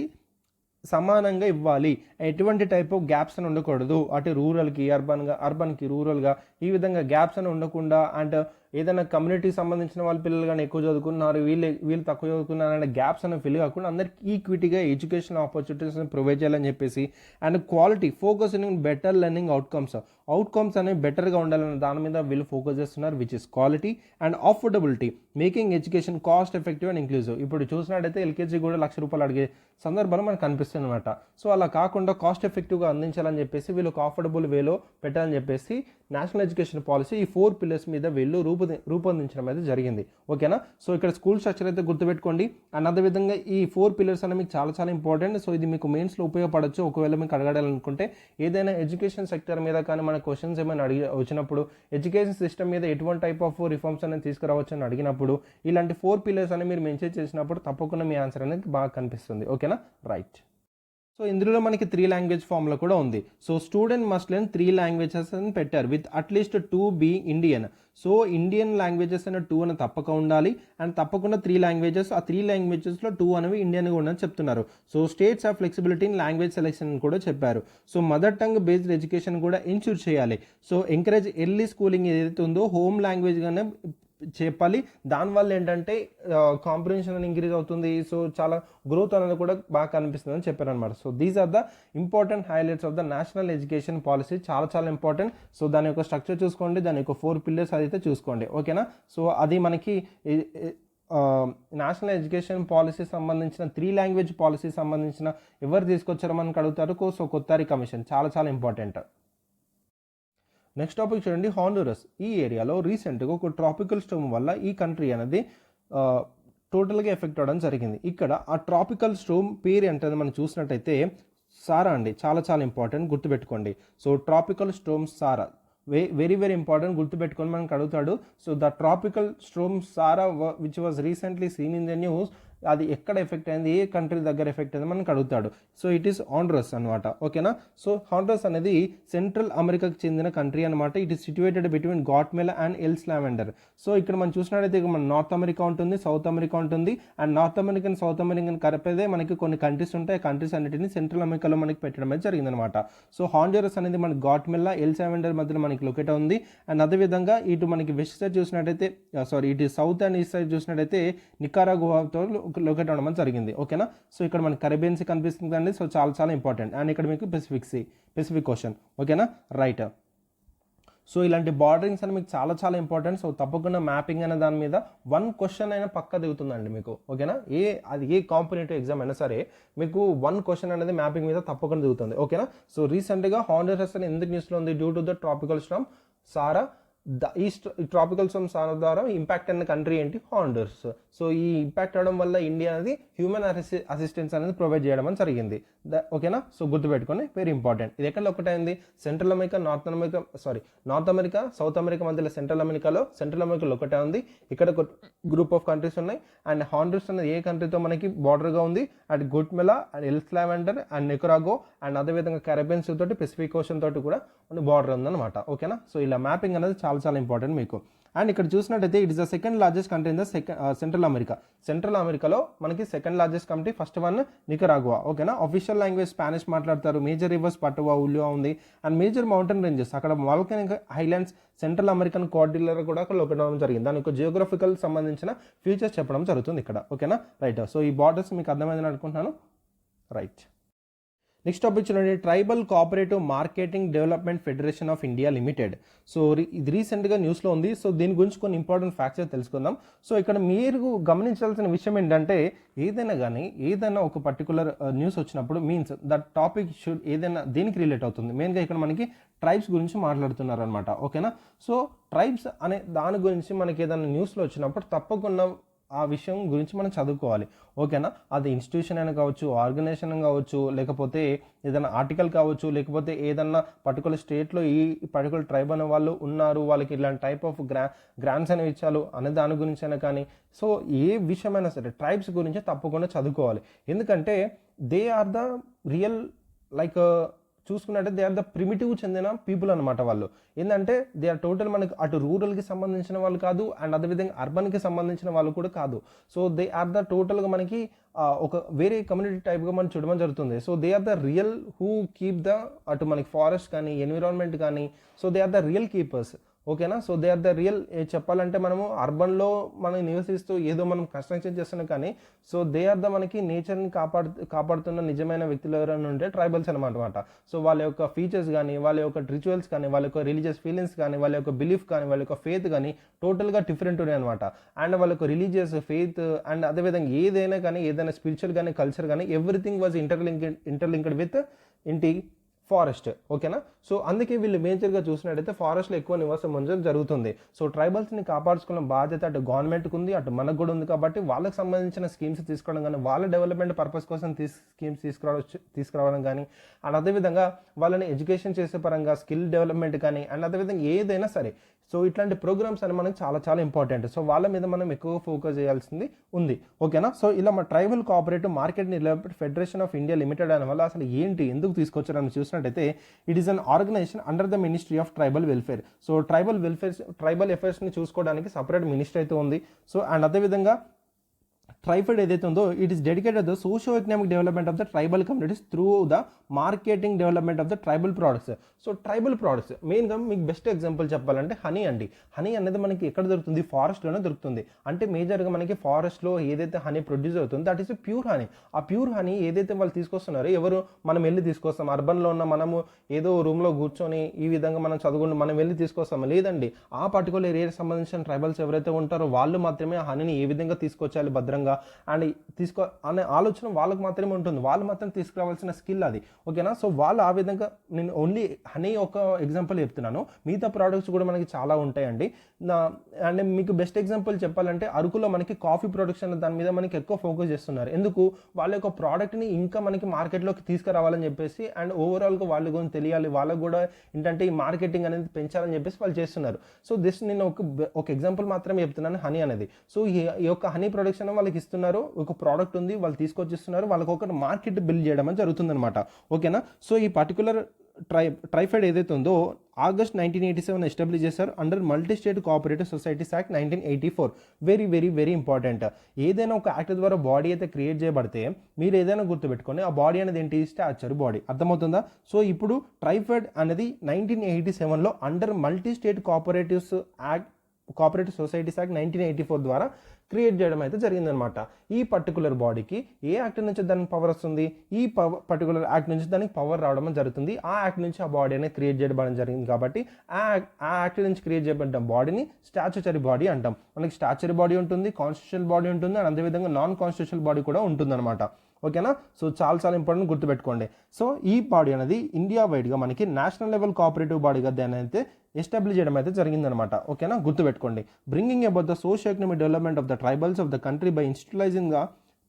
సమానంగా ఇవ్వాలి. ఎటువంటి టైప్ ఆఫ్ గ్యాప్స్ అని ఉండకూడదు. అటు రూరల్కి అర్బన్కి రూరల్గా ఈ విధంగా గ్యాప్స్ అని ఉండకుండా, అండ్ ఏదైనా కమ్యూనిటీకి సంబంధించిన వాళ్ళ పిల్లలు కానీ ఎక్కువ చదువుకున్నారు, వీళ్ళు తక్కువ చదువుకున్నారు అనే గ్యాప్స్ అనేవి ఫిల్ కాకుండా అందరికి ఈక్విటీగా ఎడ్యుకేషన్ ఆపర్చునిటీస్ని ప్రొవైడ్ చేయాలని చెప్పేసి. And quality, focus in better learning outcomes అనేవి బెటర్గా ఉండాలన్న దాని మీద వీళ్ళు ఫోకస్ చేస్తున్నారు, which is quality. And affordability, making education cost effective and inclusive. ఇప్పుడు చూసినట్టయితే ఎల్కేజీ కూడా ₹1,00,000 అడిగే సందర్భాలు మనకు కనిపిస్తుంది అనమాట. సో అలా కాకుండా కాస్ట్ ఎఫెక్టివ్గా అందించాలని చెప్పేసి వీళ్ళు ఒక అఫోర్డబుల్ వేలో పెట్టాలని చెప్పేసి నేషనల్ ఎడ్యుకేషన్ పాలసీ ఈ 4 pillars మీద వీళ్ళు రూపొందించడం అయితే జరిగింది. ఓకేనా. సో ఇక్కడ స్కూల్ స్ట్రక్చర్ అయితే గుర్తుపెట్టుకోండి. అండ్ అదేవిధంగా ఈ 4 pillars అనేవి మీకు చాలా చాలా ఇంపార్టెంట్. సో ఇది మీకు మెయిన్స్లో ఉపయోగపడచ్చు. ఒకవేళ మీకు అడగాలనుకుంటే ఏదైనా ఎడ్యుకేషన్ సెక్టర్ మీద కానీ మన క్వశ్చన్స్ ఏమైనా వచ్చినప్పుడు, ఎడ్యుకేషన్ సిస్టమ్ మీద ఎటువంటి టైప్ ఆఫ్ రిఫార్మ్స్ అనేది తీసుకురావచ్చు అని అడిగినప్పుడు, ఇలాంటి 4 pillars అని మీరు మెన్షన్ చేసినప్పుడు తప్పకుండా మీ ఆన్సర్ అనేది బాగా కనిపిస్తుంది. ఓకేనా, రైట్. సో ఇందులో మనకి 3 language ఫార్ములా కూడా ఉంది. So student must learn 3 languages అని పెట్టారు, with at least 2 being Indian. So Indian languages అనే 2 అని తప్పక ఉండాలి. అండ్ తప్పకుండా 3 languages, ఆ 3 languagesలో 2 అనేవి ఇండియన్గా ఉండని చెప్తున్నారు. So states of flexibility in language selection కూడా చెప్పారు. So mother tongue based education కూడా ఇన్షూర్ చేయాలి. సో ఎంకరేజ్ ఎర్లీ స్కూలింగ్ ఏదైతే ఉందో హోమ్ లాంగ్వేజ్గానే చెప్పాలి. దానివల్ల ఏంటంటే కాంప్రిహెన్షన్ అని ఇంక్రీజ్ అవుతుంది. సో చాలా గ్రోత్ అనేది కూడా బాగా కనిపిస్తుంది అని చెప్పారనమాట. So these are the important highlights of the national education policy. చాలా చాలా ఇంపార్టెంట్. సో దాని యొక్క స్ట్రక్చర్ చూసుకోండి, దాని యొక్క 4 pillars అయితే చూసుకోండి. ఓకేనా. సో అది మనకి నేషనల్ ఎడ్యుకేషన్ పాలసీ సంబంధించిన 3 language పాలసీ సంబంధించిన ఎవరు తీసుకొచ్చారో మనకు అడుగుతారు. సో కొత్తారి కమిషన్ చాలా చాలా ఇంపార్టెంట్. నెక్స్ట్ టాపిక్ చూడండి, హాండురస్. ఈ ఏరియాలో రీసెంట్గా ఒక ట్రాపికల్ స్టోమ్ వల్ల ఈ కంట్రీ అనేది టోటల్గా ఎఫెక్ట్ అవ్వడం జరిగింది. ఇక్కడ ఆ ట్రాపికల్ స్టోమ్ పేరు ఏంటంటే మనం చూసినట్టయితే సారా అండి. చాలా చాలా ఇంపార్టెంట్, గుర్తుపెట్టుకోండి. So tropical storm Sara very very important, గుర్తుపెట్టుకొని మనకు అడుగుతాడు. So the tropical storm Sara which was recently seen in the news, అది ఎక్కడ ఎఫెక్ట్ అయింది, ఏ కంట్రీ దగ్గర ఎఫెక్ట్ అయింది మనకు అడుగుతాడు. సో ఇట్ ఈస్ హాండురస్ అనమాట. ఓకేనా. సో హాండురస్ అనేది సెంట్రల్ అమెరికాకి చెందిన కంట్రీ అనమాట. It is situated between Guatemala and El Salvador. So ఇక్కడ మనం చూసినట్టయితే మన నార్త్ అమెరికా ఉంటుంది, సౌత్ అమెరికా ఉంటుంది. And North American South American కలిపేదే మనకి కొన్ని కంట్రీస్ ఉంటాయి. ఆ కంట్రీస్ అన్నిటిని సెంట్రల్ అమెరికాలో మనకి పెట్టడం అయితే జరిగిందనమాట. సో హాండురస్ అనేది మనకి గాట్మెలా, ఎల్ సాల్వడార్ మధ్యలో మనకి లొకేట్ ఉంది. అండ్ అదేవిధంగా ఇటు మనకి వెస్ట్ సైడ్ చూసినట్టయితే ఇటు సౌత్ అండ్ ఈస్ట్ సైడ్ చూసినట్టయితే నికారాగువాతో లొకేట్ అవ్వడం జరిగింది. ఓకేనా. సో ఇక్కడ మనకి కరేబియన్ సీ కనిపిస్తుంది అండి. సో చాలా చాలా ఇంపార్టెంట్. అండ్ ఇక్కడ మీకు పెసిఫిక్ ఓషన్. ఓకేనా, రైట్. సో ఇలాంటి బార్డరింగ్స్ అని మీకు చాలా చాలా ఇంపార్టెంట్. సో తప్పకుండా మ్యాపింగ్ అనే దాని మీద 1 question అయినా పక్కా దిగుతుందండి మీకు. ఓకేనా. అది ఏ కాంపిటేటివ్ ఎగ్జామ్ అయినా సరే మీకు 1 question అనేది మ్యాపింగ్ మీద తప్పకుండా దిగుతుంది. ఓకేనా. సో రీసెంట్గా హాండురస్ అని ఎందుకు న్యూస్లో ఉంది, due to the tropical storm Sara ఈ ట్రాపికల్ స్టార్మ్ సానా ద్వారా ఇంపాక్ట్ అయిన కంట్రీ ఏంటి? హాండూర్స్. సో ఈ ఇంపాక్ట్ అవడం వల్ల ఇండియా అనేది హ్యూమన్ అసిస్టెన్స్ అనేది ప్రొవైడ్ చేయడం అని జరిగింది. ఓకేనా? సో గుర్తుపెట్టుకొని, వెరీ ఇంపార్టెంట్. ఇది ఎక్కడ ఒకటైంది? Central America, North America, South America మధ్యలో సెంట్రల్ అమెరికాలో ఒకటే ఉంది. ఇక్కడ ఒక గ్రూప్ ఆఫ్ కంట్రీస్ ఉన్నాయి. అండ్ హాండూర్స్ అనేది ఏ కంట్రీతో మనకి బార్డర్గా ఉంది? And Guatemala and El Salvador and Nicaragua and అదేవిధంగా కరేబియన్ సీ తోటి, పెసిఫిక్ ఓషన్ తోటి కూడా బార్డర్ ఉందన్నమాట. ఓకేనా? సో ఇలా మ్యాపింగ్ అనేది చాలా చాలా ఇంపార్టెంట్ మీకు. అండ్ ఇక్కడ చూసినట్టయితే it is the second largest country in the central America. Central అమెరికాలో మనకి second largest country, first one Nicaragua. ఓకేనా? అఫీషియల్ లాంగ్వేజ్ స్పానిష్ మాట్లాడతారు. మేజర్ రివర్స్ పట్టువా, ఉల్యువా ఉంది. అండ్ మేజర్ మౌంటైన్ రేంజెస్, అక్కడ వాల్కనిక్ హైలాండ్స్, సెంట్రల్ అమెరికన్ కోఆర్డినర్ కూడా అక్కడ ఒకటం జరిగింది. దానికి జియోగ్రఫికల్ సంబంధించిన ఫీచర్స్ చెప్పడం జరుగుతుంది ఇక్కడ. ఓకేనా? రైట్. సో ఈ బార్డర్స్ మీకు అర్థమైందని అనుకుంటున్నాను. రైట్. నెక్స్ట్ టాపిక్ చూడండి, tribal cooperative marketing development federation of India limited. So ఇది రీసెంట్గా న్యూస్లో ఉంది. సో దీని గురించి కొన్ని ఇంపార్టెంట్ ఫ్యాక్ట్స్ తెలుసుకుందాం. సో ఇక్కడ మీరు గమనించాల్సిన విషయం ఏంటంటే, ఏదైనా ఒక పర్టికులర్ న్యూస్ వచ్చినప్పుడు మీన్స్ దట్ టాపిక్ షుడ్ ఏదైనా దేనికి రిలేట్ అవుతుంది. మెయిన్గా ఇక్కడ మనకి ట్రైబ్స్ గురించి మాట్లాడుతున్నారు అనమాట. ఓకేనా? సో ట్రైబ్స్ అనే దాని గురించి మనకి ఏదైనా న్యూస్లో వచ్చినప్పుడు తప్పకుండా ఆ విషయం గురించి మనం చదువుకోవాలి. ఓకేనా? అది ఇన్స్టిట్యూషన్ అయినా కావచ్చు, ఆర్గనైజేషన్ కావచ్చు, లేకపోతే ఏదైనా ఆర్టికల్ కావచ్చు, లేకపోతే ఏదన్నా పర్టికులర్ స్టేట్లో ఈ పర్టికులర్ ట్రైబ్ అనే వాళ్ళు ఉన్నారు, వాళ్ళకి ఇలాంటి టైప్ ఆఫ్ గ్రాంట్స్ అనేవి ఇచ్చారు అనే దాని గురించి అయినా కానీ, సో ఏ విషయమైనా సరే ట్రైబ్స్ గురించి తప్పకుండా చదువుకోవాలి. ఎందుకంటే they are the real like చూసుకున్నట్టే దే ఆర్ ద ప్రిమిటివ్ చెందిన పీపుల్ అనమాట. వాళ్ళు ఏంటంటే దే ఆర్ టోటల్ మనకి అటు రూరల్కి సంబంధించిన వాళ్ళు కాదు, అండ్ అదేవిధంగా అర్బన్కి సంబంధించిన వాళ్ళు కూడా కాదు. సో దే ఆర్ ద టోటల్గా మనకి ఒక వేరే కమ్యూనిటీ టైప్గా మనం చూడడం జరుగుతుంది. So they are the real who keep the అటు మనకి ఫారెస్ట్ కానీ, ఎన్విరాన్మెంట్ కానీ, so they are the real keepers. ఓకేనా? So they are the real. చెప్పాలంటే మనము అర్బన్లో మనం నివసిస్తూ ఏదో మనం కన్స్ట్రక్షన్ చేస్తున్నాం కానీ, సో దే ఆర్ ద మనకి నేచర్ని కాపాడుతున్న నిజమైన వ్యక్తులు ఎవరైనా ఉంటే ట్రైబల్స్ అనమాట. సో వాళ్ళ యొక్క ఫీచర్స్ కానీ, వాళ్ళ యొక్క రిచువల్స్ కానీ, వాళ్ళ యొక్క రిలీజియస్ ఫీలింగ్స్ కానీ, వాళ్ళ యొక్క బిలీఫ్ కానీ, వాళ్ళ యొక్క ఫెయిత్ కానీ టోటల్గా డిఫరెంట్ ఉన్నాయి అనమాట. అండ్ వాళ్ళ యొక్క రిలీజియస్ ఫెయిత్ అండ్ అదేవిధంగా ఏదైనా కానీ, ఏదైనా స్పిరిచువల్ కానీ, కల్చర్ కానీ, ఎవ్రీథింగ్ వాజ్ ఇంటర్లింక్డ్ విత్ ఇంటి ఫారెస్ట్. ఓకేనా? సో అందుకే వీళ్ళు మేజర్గా చూసినట్టయితే ఫారెస్ట్లో ఎక్కువ నివాసం ఉండడం జరుగుతుంది. సో ట్రైబల్స్ని కాపాడుకున్న బాధ్యత అటు గవర్నమెంట్కి ఉంది, అటు మనకు కూడా ఉంది. కాబట్టి వాళ్ళకి సంబంధించిన స్కీమ్స్ తీసుకోవడం కానీ, వాళ్ళ డెవలప్మెంట్ పర్పస్ కోసం స్కీమ్స్ తీసుకురావడం కానీ, అండ్ అదేవిధంగా వాళ్ళని ఎడ్యుకేషన్ చేసే పరంగా స్కిల్ డెవలప్మెంట్ కానీ, అండ్ అదేవిధంగా ఏదైనా సరే. సో ఇట్లాంటి ప్రోగ్రామ్స్ అని మనకి చాలా చాలా ఇంపార్టెంట్. సో వాళ్ళ మీద మనం ఎక్కువ ఫోకస్ చేయాల్సింది ఉంది. ఓకేనా? సో ఇలా మా tribal cooperative market development federation of India limited అనే వల్ల అసలు ఏంటి, ఎందుకు తీసుకొచ్చారని చూసినట్టయితే, it is an organization under the ministry of tribal welfare. So tribal అఫైర్స్ని చూసుకోవడానికి సపరేట్ మినిస్ట్రీ అయితే ఉంది. సో అండ్ అదేవిధంగా ట్రైఫెడ్ ఏదైతే ఉందో, it is dedicated the socio economic development of the tribal communities through the marketing development of the tribal products. So tribal products మెయిన్గా మీకు బెస్ట్ ఎగ్జాంపుల్ చెప్పాలంటే హనీ అండి. హనీ అనేది మనకి ఎక్కడ దొరుకుతుంది? ఫారెస్ట్లోనే దొరుకుతుంది. అంటే మేజర్గా మనకి ఫారెస్ట్లో ఏదైతే హనీ ప్రొడ్యూస్ అవుతుందో దట్ ఈస్ ప్యూర్ హనీ. ఆ ప్యూర్ హనీ ఏదైతే వాళ్ళు తీసుకొస్తున్నారో, ఎవరు మనం వెళ్ళి తీసుకొస్తాం? అర్బన్లో ఉన్న మనము ఏదో రూమ్లో కూర్చొని ఈ విధంగా మనం చదువుకుంటూ మనం వెళ్ళి తీసుకొస్తాము? లేదండి. ఆ పర్టికులర్ ఏరియాకి సంబంధించిన ట్రైబల్స్ ఎవరైతే ఉంటారో వాళ్ళు మాత్రమే ఆ హనీని ఏ విధంగా తీసుకొచ్చాలి భద్రంగా అండ్ అనే ఆలోచన వాళ్ళకి మాత్రమే ఉంటుంది. వాళ్ళు మాత్రం తీసుకురావాల్సిన స్కిల్ అది. ఓకేనా? సో వాళ్ళు ఆ విధంగా, నేను ఓన్లీ హనీ ఒక ఎగ్జాంపుల్ చెప్తున్నాను, మిగతా ప్రోడక్ట్స్ కూడా మనకి చాలా ఉంటాయండి. అండ్ మీకు బెస్ట్ ఎగ్జాంపుల్ చెప్పాలంటే అరకులో మనకి కాఫీ ప్రొడక్షన్ దాని మీద మనకి ఎక్కువ ఫోకస్ చేస్తున్నారు. ఎందుకు? వాళ్ళ యొక్క ప్రోడక్ట్ని ఇంకా మనకి మార్కెట్లోకి తీసుకురావాలని చెప్పేసి, అండ్ ఓవరాల్గా వాళ్ళ గురించి తెలియాలి, వాళ్ళకు కూడా ఏంటంటే ఈ మార్కెటింగ్ అనేది పెంచాలని చెప్పేసి వాళ్ళు చేస్తున్నారు. సో నేను ఒక ఎగ్జాంపుల్ మాత్రమే చెప్తున్నాను, హనీ అనేది. సో ఈ యొక్క హనీ ప్రొడక్షన్ వాళ్ళకి ఇస్తున్నారు, ఒక ప్రోడక్ట్ ఉంది, వాళ్ళు తీసుకొచ్చిస్తున్నారు, వాళ్ళకి ఒక మార్కెట్ బిల్డ్ చేయడం అని జరుగుతుందన్నమాట. ఓకేనా? సో ఈ పర్టికులర్ ట్రైఫెడ్ ఏదైతే ఉందో ఆగస్ట్ 1987 ఎస్టాబ్లిష్ చేశారు under multi state cooperative societies act 1984. Very very very important. ఏదైనా ఒక యాక్ట్ ద్వారా బాడీ అయితే క్రియేట్ చేయబడితే మీరు ఏదైనా గుర్తుపెట్టుకోండి, ఆ బాడీ అనేది ఏంటి? Statuary body. అర్థమవుతుందా? సో ఇప్పుడు ట్రైఫెడ్ అనేది 1987లో under multi state cooperative societies act 1984 ద్వారా క్రియేట్ చేయడం అయితే జరిగిందనమాట. ఈ పర్టికులర్ బాడీకి ఏ యాక్ట్ నుంచి దానికి పవర్ వస్తుంది? ఈ పర్టికులర్ యాక్ట్ నుంచి దానికి పవర్ రావడం జరుగుతుంది. ఆ యాక్ట్ నుంచి ఆ బాడీ అనేది క్రియేట్ చేయడం జరిగింది. కాబట్టి ఆ యాక్ట్ నుంచి క్రియేట్ చేయబడ్డ బాడీని స్టాచ్యూటరీ బాడీ అంటాం. మనకి స్టాచ్యూటరీ బాడీ ఉంటుంది, కాన్స్టిట్యూషనల్ బాడీ ఉంటుంది, అండ్ అదేవిధంగా నాన్ కాన్స్టిట్యూషనల్ బాడీ కూడా ఉంటుందన్నమాట. ఓకేనా? సో చాలా చాలా ఇంపార్టెంట్, గుర్తుపెట్టుకోండి. సో ఈ బాడీ అనేది ఇండియా వైడ్గా మనకి నేషనల్ లెవెల్ కోఆపరేటివ్ బాడీగా దాన్ని అయితే ఎస్టాబ్లిష్ చేయడం అయితే జరిగిందనమాట. ఓకేనా, గుర్తుపెట్టుకోండి. Bringing about the socio economic development of the tribals of the country by institutionalising the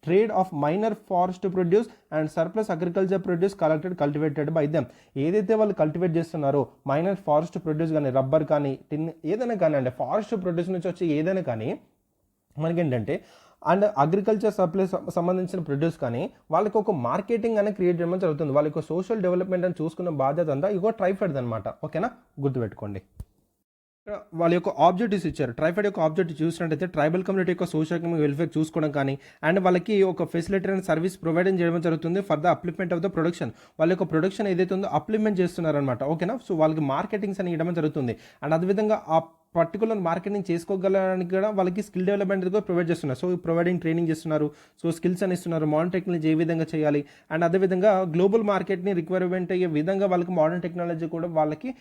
trade of minor forest produce and surplus agriculture produce cultivated by them. ఏదైతే వాళ్ళు కల్టివేట్ చేస్తున్నారో మైనర్ ఫారెస్ట్ ప్రొడ్యూస్ కానీ, రబ్బర్ కానీ, టిన్ ఏదైనా కానీ అంటే ఫారెస్ట్ ప్రొడ్యూస్ నుంచి వచ్చి ఏదైనా కానీ మనకేంటంటే అండ్ అగ్రికల్చర్ సప్లైస్ సంబంధించిన ప్రొడ్యూస్ కానీ వాళ్ళకి ఒక మార్కెటింగ్ అనేది క్రియేట్ చేయడం జరుగుతుంది. వాళ్ళకి సోషల్ డెవలప్మెంట్ అని చూసుకున్న బాధ్యత అంతా ఇగో ట్రైఫెడ్ అనమాట. ఓకేనా, గుర్తుపెట్టుకోండి. వాళ్ళ యొక్క ఆబ్జెక్టివ్స్ ఇచ్చారు. ట్రైఫెడ్ యొక్క ఆబ్జెక్టివ్ చూసినట్టయితే ట్రైబల్ కమ్యూనిటీ యొక్క సోషల్ ఎకనామిక్ వెల్ఫేర్ చూసుకోవడం కానీ అండ్ వాళ్ళకి ఒక ఫెసిలిటీ అండ్ సర్వీస్ ప్రొవైడింగ్ చేయడం జరుగుతుంది for the అప్లిమెంట్ of the production. వాళ్ళ యొక్క ప్రొడక్షన్ ఏదైతే ఉందో అప్లిమెంట్ చేస్తున్నారనమాట. ఓకేనా, సో వాళ్ళకి మార్కెటింగ్స్ అని ఇవ్వడం జరుగుతుంది. అండ్ అదేవిధంగా ఆ పర్టికులర్ మార్కెటింగ్ చేసుకోగలడానికి కూడా వాళ్ళకి స్కిల్ డెవలప్మెంట్ కూడా ప్రొవైడ్ చేస్తున్నారు. సో ప్రొవైడింగ్ ట్రైనింగ్ చేస్తున్నారు, సో స్కిల్స్ అని ఇస్తున్నారు, మోడర్న్ టెక్నాలజీ ఏ విధంగా చేయాలి అండ్ అదేవిధంగా గ్లోబల్ మార్కెట్ని రిక్వైర్మెంట్ అయ్యే విధంగా వాళ్ళకి మోడర్న్ టెక్నాలజీ కూడా వాళ్ళకి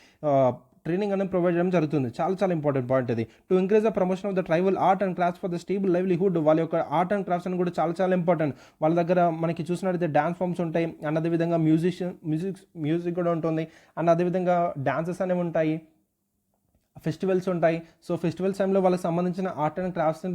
ట్రైనింగ్ అనేది ప్రొవైడ్ చేయడం జరుగుతుంది. చాలా చాలా ఇంపార్టెంట్ పాయింట్ అది. To increase the promotion of the tribal art and crafts for the stable livelihood. వాళ్ళ యొక్క ఆర్ట్ అండ్ క్రాఫ్ట్స్ అని కూడా చాలా చాలా ఇంపార్టెంట్. వాళ్ళ దగ్గర మనకి చూసినట్టయితే డాన్స్ ఫామ్స్ ఉంటాయి అండ్ అదేవిధంగా మ్యూజిక్ కూడా ఉంటుంది అండ్ అదేవిధంగా డాన్సెస్ అనేవి ఉంటాయి, ఫెస్టివల్స్ ఉంటాయి. సో ఫెస్టివల్స్ టైంలో వాళ్ళకి సంబంధించిన ఆర్ట్ అండ్ క్రాఫ్ట్స్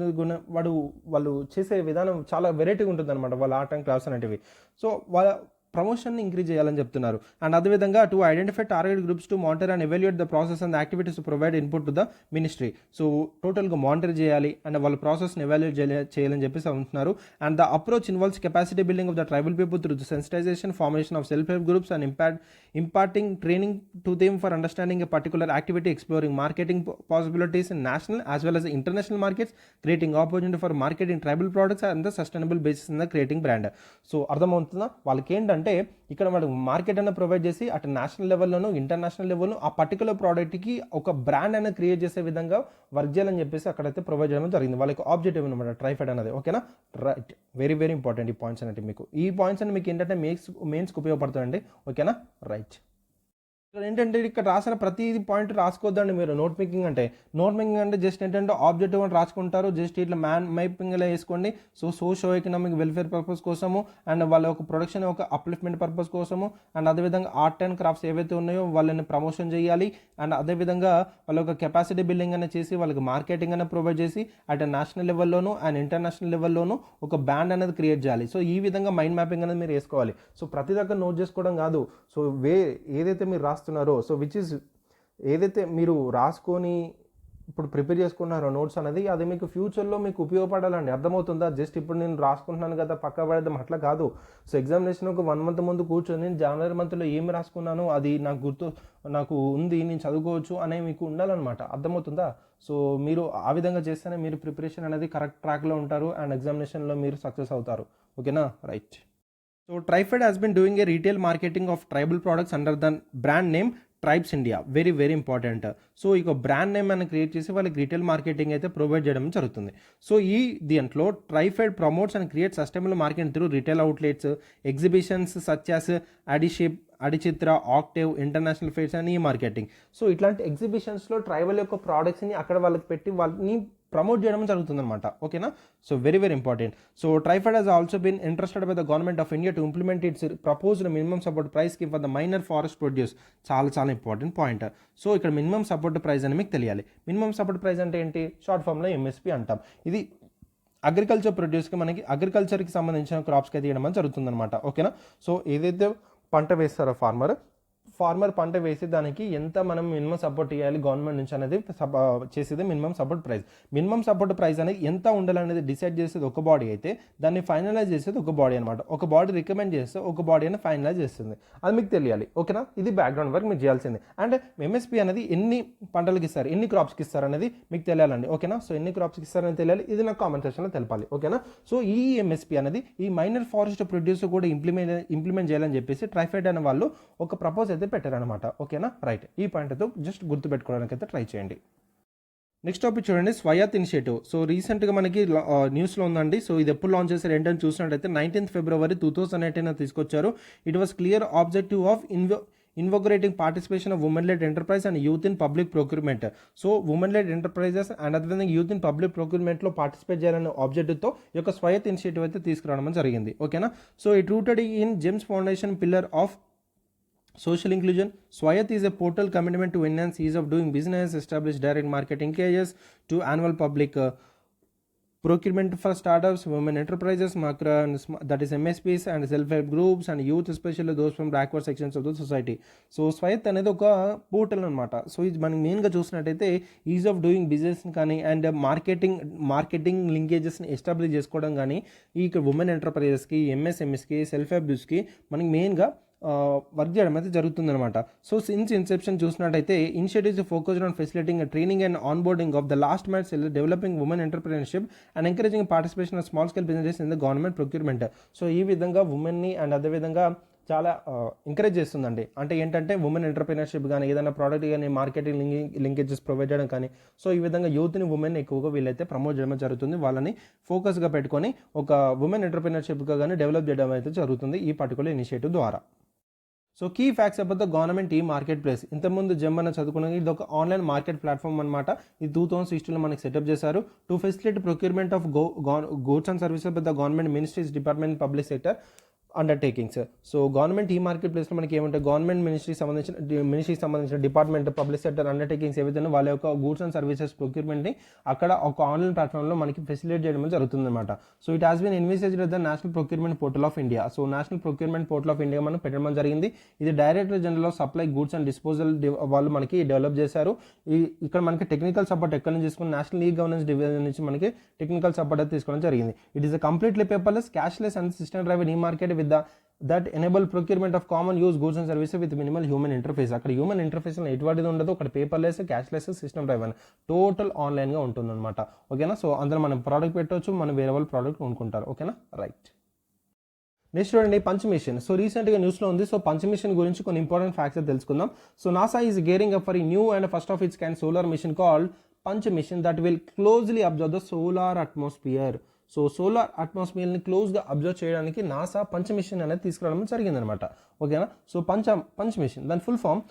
వాళ్ళు చేసే విధానం చాలా వెరైటీగా ఉంటుంది అనమాట. వాళ్ళ ఆర్ట్ అండ్ క్రాఫ్ట్స్ అనేటివి. సో వాళ్ళ ప్రమోషన్ని ఇంక్రీజ్ చేయాలని చెప్తున్నారు. అండ్ అదేవిధంగా to identify target groups to monitor and evaluate the process and activities to provide input to the ministry. So టోటల్గా మానిటర్ చేయాలి అండ్ వాళ్ళ ప్రాసెస్ని ఎవాల్యుయేట్ చేయాలని చెప్పేసి అంటున్నారు. And the approach involves capacity building of the tribal people through the sensitisation, formation of self help groups and imparting training to them for understanding a particular activity, exploring marketing possibilities in national as well as international markets, creating opportunity for marketing tribal products and the sustainable basis in the creating brand. So అర్థమవుతుందా? వాళ్ళకి ఏంటంటే ఇక్కడ వాళ్ళకి మార్కెట్ అనేది ప్రొవైడ్ చేసి అటు నేషనల్ లెవెల్లోనూ ఇంటర్నేషనల్ లెవెల్లో ఆ పర్టికులర్ ప్రోడక్ట్కి ఒక బ్రాండ్ అనేది క్రియేట్ చేసే విధంగా వర్క్ చేయాలని చెప్పేసి అక్కడైతే ప్రొవైడ్ చేయడం జరిగింది. వాళ్ళకి ఆబ్జెక్టివ్ అనమాట ట్రైఫెడ్ అనేది. ఓకేనా, రైట్, వెరీ వెరీ ఇంపార్టెంట్ ఈ పాయింట్స్ అనేది. మీకు ఈ పాయింట్స్ అని మీకు ఏంటంటే మెయిన్స్కి ఉపయోగపడుతుందండి. ఓకేనా, రైట్. ఇక్కడ ఏంటంటే ఇక్కడ రాసిన ప్రతి పాయింట్ రాసుకోవద్దండి మీరు. నోట్ మేకింగ్ అంటే జస్ట్ ఏంటంటే ఆబ్జెక్టివ్ అని రాసుకుంటారు, జస్ట్ ఇట్లా మ్యాపింగ్ ఇలా వేసుకోండి. So socio economic welfare purpose కోసము అండ్ వాళ్ళ ఒక ప్రొడక్షన్ ఒక అప్లిఫ్ట్మెంట్ పర్పస్ కోసము అండ్ అదేవిధంగా ఆర్ట్ అండ్ క్రాఫ్ట్స్ ఏవైతే ఉన్నాయో వాళ్ళని ప్రమోషన్ చేయాలి అండ్ అదేవిధంగా వాళ్ళ ఒక కెపాసిటీ బిల్డింగ్ అనేది చేసి వాళ్ళకి మార్కెటింగ్ అనేది ప్రొవైడ్ చేసి అటు నేషనల్ లెవెల్లోనూ అండ్ ఇంటర్నేషనల్ లెవెల్లోనూ ఒక బ్రాండ్ అనేది క్రియేట్ చేయాలి. సో ఈ విధంగా మైండ్ మ్యాపింగ్ అనేది మీరు వేసుకోవాలి. సో ప్రతి దగ్గర నోట్ చేసుకోవడం కాదు. సో ఏదైతే మీరు రాస్తున్నారో సో ఏదైతే మీరు రాసుకొని ఇప్పుడు ప్రిపేర్ చేసుకున్నారో నోట్స్ అనేది అది మీకు ఫ్యూచర్లో మీకు ఉపయోగపడాలండి. అర్థమవుతుందా? జస్ట్ ఇప్పుడు నేను రాసుకుంటున్నాను కదా పక్క పడేద్దాం అట్లా కాదు. సో ఎగ్జామినేషన్ ఒక 1 month ముందు కూర్చొని నేను జనవరి మంత్లో ఏమి రాసుకున్నాను అది నాకు ఉంది, నేను చదువుకోవచ్చు అనే మీకు ఉండాలన్నమాట. అర్థమవుతుందా? సో మీరు ఆ విధంగా చేస్తేనే మీరు ప్రిపరేషన్ అనేది కరెక్ట్ ట్రాక్లో ఉంటారు అండ్ ఎగ్జామినేషన్లో మీరు సక్సెస్ అవుతారు. ఓకేనా, right. So Trifed has been doing a retail marketing of tribal products under the brand name tribes India. Very very important. So ఇక బ్రాండ్ నేమ్ అని క్రియేట్ చేసి వాళ్ళకి రీటైల్ మార్కెటింగ్ అయితే ప్రొవైడ్ చేయడం జరుగుతుంది. సో దీంట్లో TRIFED promotes and create sustainable marketing through retail outlets, exhibitions such as Adichitra, octave, international fairs అని ఈ మార్కెటింగ్. సో ఇట్లాంటి ఎగ్జిబిషన్స్లో ట్రైబల్ యొక్క ప్రోడక్ట్స్ని అక్కడ వాళ్ళకి పెట్టి వాళ్ళని ప్రమోట్ చేయడం జరుగుతుంది అనమాట. ఓకేనా, so very very important. So TRIFED has also been interested by the government of India to implement its proposed minimum support price కి for the minor forest produce. చాలా చాలా ఇంపార్టెంట్ పాయింట్. సో ఇక్కడ మినిమం సపోర్ట్ ప్రైస్ అని మీకు తెలియాలి. మినిమం సపోర్ట్ ప్రైస్ అంటే ఏంటి? షార్ట్ ఫామ్లో ఎంఎస్పి అంటాం. ఇది అగ్రికల్చర్ ప్రొడ్యూస్కి మనకి అగ్రికల్చర్కి సంబంధించిన క్రాప్స్కి అయితే ఇవ్వడం జరుగుతుంది అనమాట. ఓకేనా, సో ఏదైతే పంట వేస్తారో ఫార్మర్ పంట వేసి దానికి ఎంత మనం మినిమం సపోర్ట్ ఇవ్వాలి గవర్నమెంట్ నుంచి అనేది చేసేది minimum support price. Minimum support price అనేది ఎంత ఉండాలనేది డిసైడ్ చేసేది ఒక బాడీ అయితే దాన్ని ఫైనలైజ్ చేసేది ఒక బాడీ అనమాట. ఒక బాడీ రికమెండ్ చేస్తే ఒక బాడీ అనేది ఫైనలైజ్ చేస్తుంది. అది మీకు తెలియాలి. ఓకేనా, ఇది బ్యాక్గ్రౌండ్ వర్క్ మీరు చేయాల్సింది. అండ్ ఎంఎస్పీ అనేది ఎన్ని పంటలకు ఇస్తారు, ఎన్ని క్రాప్స్కి ఇస్తారు అనేది మీకు తెలియాలండి. ఓకేనా, సో ఎన్ని క్రాప్స్కి ఇస్తారని తెలియాలి. ఇది నాకు కామెంట్ సెక్షన్లో తెలపాలి. ఓకేనా, సో ఈ ఎంఎస్పీ అనేది ఈ మైనర్ ఫారెస్ట్ ప్రొడ్యూస్ కూడా ఇంప్లిమెంట్ చేయాలని చెప్పేసి ట్రైఫెడ్ అనే వాళ్ళు ఒక ప్రపోజ్ అయితే పెట్టారనమాట. ఓకేనా, రైట్. ఈ పాయింట్ అయితే జస్ట్ గుర్తుపెట్టుకోవడానికి అయితే ట్రై చేయండి. నెక్స్ట్ టాపిక్ చూడండి, స్వయాత్ ఇనిషియేటివ్. సో రీసెంట్గా మనకి న్యూస్లో ఉందండి. సో ఇది ఎప్పుడు లాంచ్ చేశారు ఏంటని చూసినట్టయితే 19th February 2018 తీసుకొచ్చారు. It was clear objective of invigorating participation of women led enterprise and youth in public procurement. So women led enterprises and అదేవిధంగా యూత్ ఇన్ పబ్లిక్ ప్రొక్యూర్మెంట్లో పార్టిసిపేట్ చేయాలనే ఆబ్జెక్టివ్తో ఈ యొక్క స్వయాత్ ఇనిషియేటివ్ అయితే తీసుకురావడం జరిగింది. ఓకేనా, so it rooted in GeM's foundation pillar of Social inclusion. Swayat is a portal commitment to enhance ease of doing business, establish direct market linkages to annual public procurement for startups, women enterprises, macro and that is MSPs and self-help groups and youth, especially those from backward sections of the society. So Swayatt అనేది ఒక పోర్టల్ అనమాట. సో ఇది మనం మెయిన్గా చూసినట్టయితే ఈజ్ ఆఫ్ డూయింగ్ బిజినెస్ కానీ అండ్ మార్కెటింగ్ లింకేజెస్ని ఎస్టాబ్లిష్ చేసుకోవడం కానీ ఈ ఉమెన్ ఎంటర్ప్రైజెస్కి, ఎంఎస్ఎంఎస్కి, సెల్ఫ్ హెల్ప్ గ్రూప్స్కి మనకి మెయిన్గా వర్క్ చేయడం అయితే జరుగుతుందన్నమాట. సో సిన్స్ ఇన్సెప్షన్ చూసినట్టయితే initiatives focused on facilitating training and onboarding of the last mile sell, developing women entrepreneurship and encouraging participation of small scale business in the government procurement. So ఈ విధంగా ఉమెన్ని అండ్ అదేవిధంగా చాలా ఎంకరేజ్ చేస్తుందండి. అంటే ఏంటంటే ఉమెన్ ఎంటర్ప్రినర్షిప్ కానీ ఏదైనా ప్రోడక్ట్ కానీ మార్కెటింగ్ లింకేజెస్ ప్రొవైడ్ చేయడం కానీ, సో ఈ విధంగా యూత్ని ఉమెన్ ఎక్కువగా వీళ్ళైతే ప్రమోట్ చేయడం జరుగుతుంది. వాళ్ళని ఫోకస్గా పెట్టుకొని ఒక ఉమెన్ ఎంటర్ప్రినర్షిప్గా కానీ డెవలప్ చేయడం అయితే జరుగుతుంది ఈ పర్టికులర్ ఇనిషియేటివ్ ద్వారా. So key facts about the government e marketplace. ఇంతకుముందు జమ్మన్న చదువుకున్న ఇది ఒక ఆన్లైన్ మార్కెట్ ప్లాట్ఫామ్ అనమాట. ఇది 2016లో మనకి సెటప్ చేశారు to facility procurement of goods and services by the government ministries, department, public sector undertakings. So government e market ప్లేస్లో మనకి ఏమంటే గవర్నమెంట్ మినిస్ట్రీకి సంబంధించిన డిపార్ట్మెంట్, పబ్లిక్ సెక్టర్ అండర్టేకింగ్స్ ఏవైతే వాళ్ళ యొక్క గూడ్స్ అండ్ సర్వీసెస్ ప్రొక్యూర్మెంట్ని అక్కడ ఒక ఆన్లైన్ ప్లాట్ఫామ్లో మనకి ఫెసిలిటేట్ చేయడం జరుగుతుందన్నమాట. So it has been invested the national procurement portal of India. So national procurement portal of India మనం పెట్టడం జరిగింది. ఇది director general of supply goods and disposal వాళ్ళు మనకి డెవలప్ చేశారు. ఇక్కడ మనకి టెక్నికల్ సపోర్ట్ ఎక్కడ నుంచి తీసుకుని నేషనల్ ఈ గవర్నెన్స్ డివిజన్ నుంచి మనకి టెక్నికల్ సపోర్ట్ అయితే తీసుకోవడం జరిగింది. It is a completely paperless, cashless and system driven e market with that enable procurement of common use goods and services with minimal human interface. అక్కడ హ్యూమన్ ఇంటర్ఫేస్ ఎటువంటిది ఉండదు. అక్కడ paperless, cashless, system driven, total ఆన్లైన్గా ఉంటుంది అనమాట. ఓకేనా. సో అందులో మనం ప్రోడక్ట్ పెట్టవచ్చు, మనం వేరే వాళ్ళు ప్రోడక్ట్ కొనుక్కుంటారు. ఓకేనా, రైట్. నెక్స్ట్ చూడండి పంచ్ మిషన్. సో రీసెంట్గా న్యూస్లో ఉంది. సో పంచ్ మిషన్ గురించి కొన్ని ఇంపార్టెంట్ ఫ్యాక్ట్స్ తెలుసుకుందాం. So NASA is gearing up for ఈ new and first of its kind solar mission called PUNCH mission that will closely observe the solar atmosphere. So solar అట్మాస్ఫియర్ని క్లోజ్గా అబ్జర్వ్ చేయడానికి నాసా పంచ్ మిషన్ అనేది తీసుకురావడం జరిగిందనమాట. ఓకేనా. సో పంచ్ మిషన్ దాని full form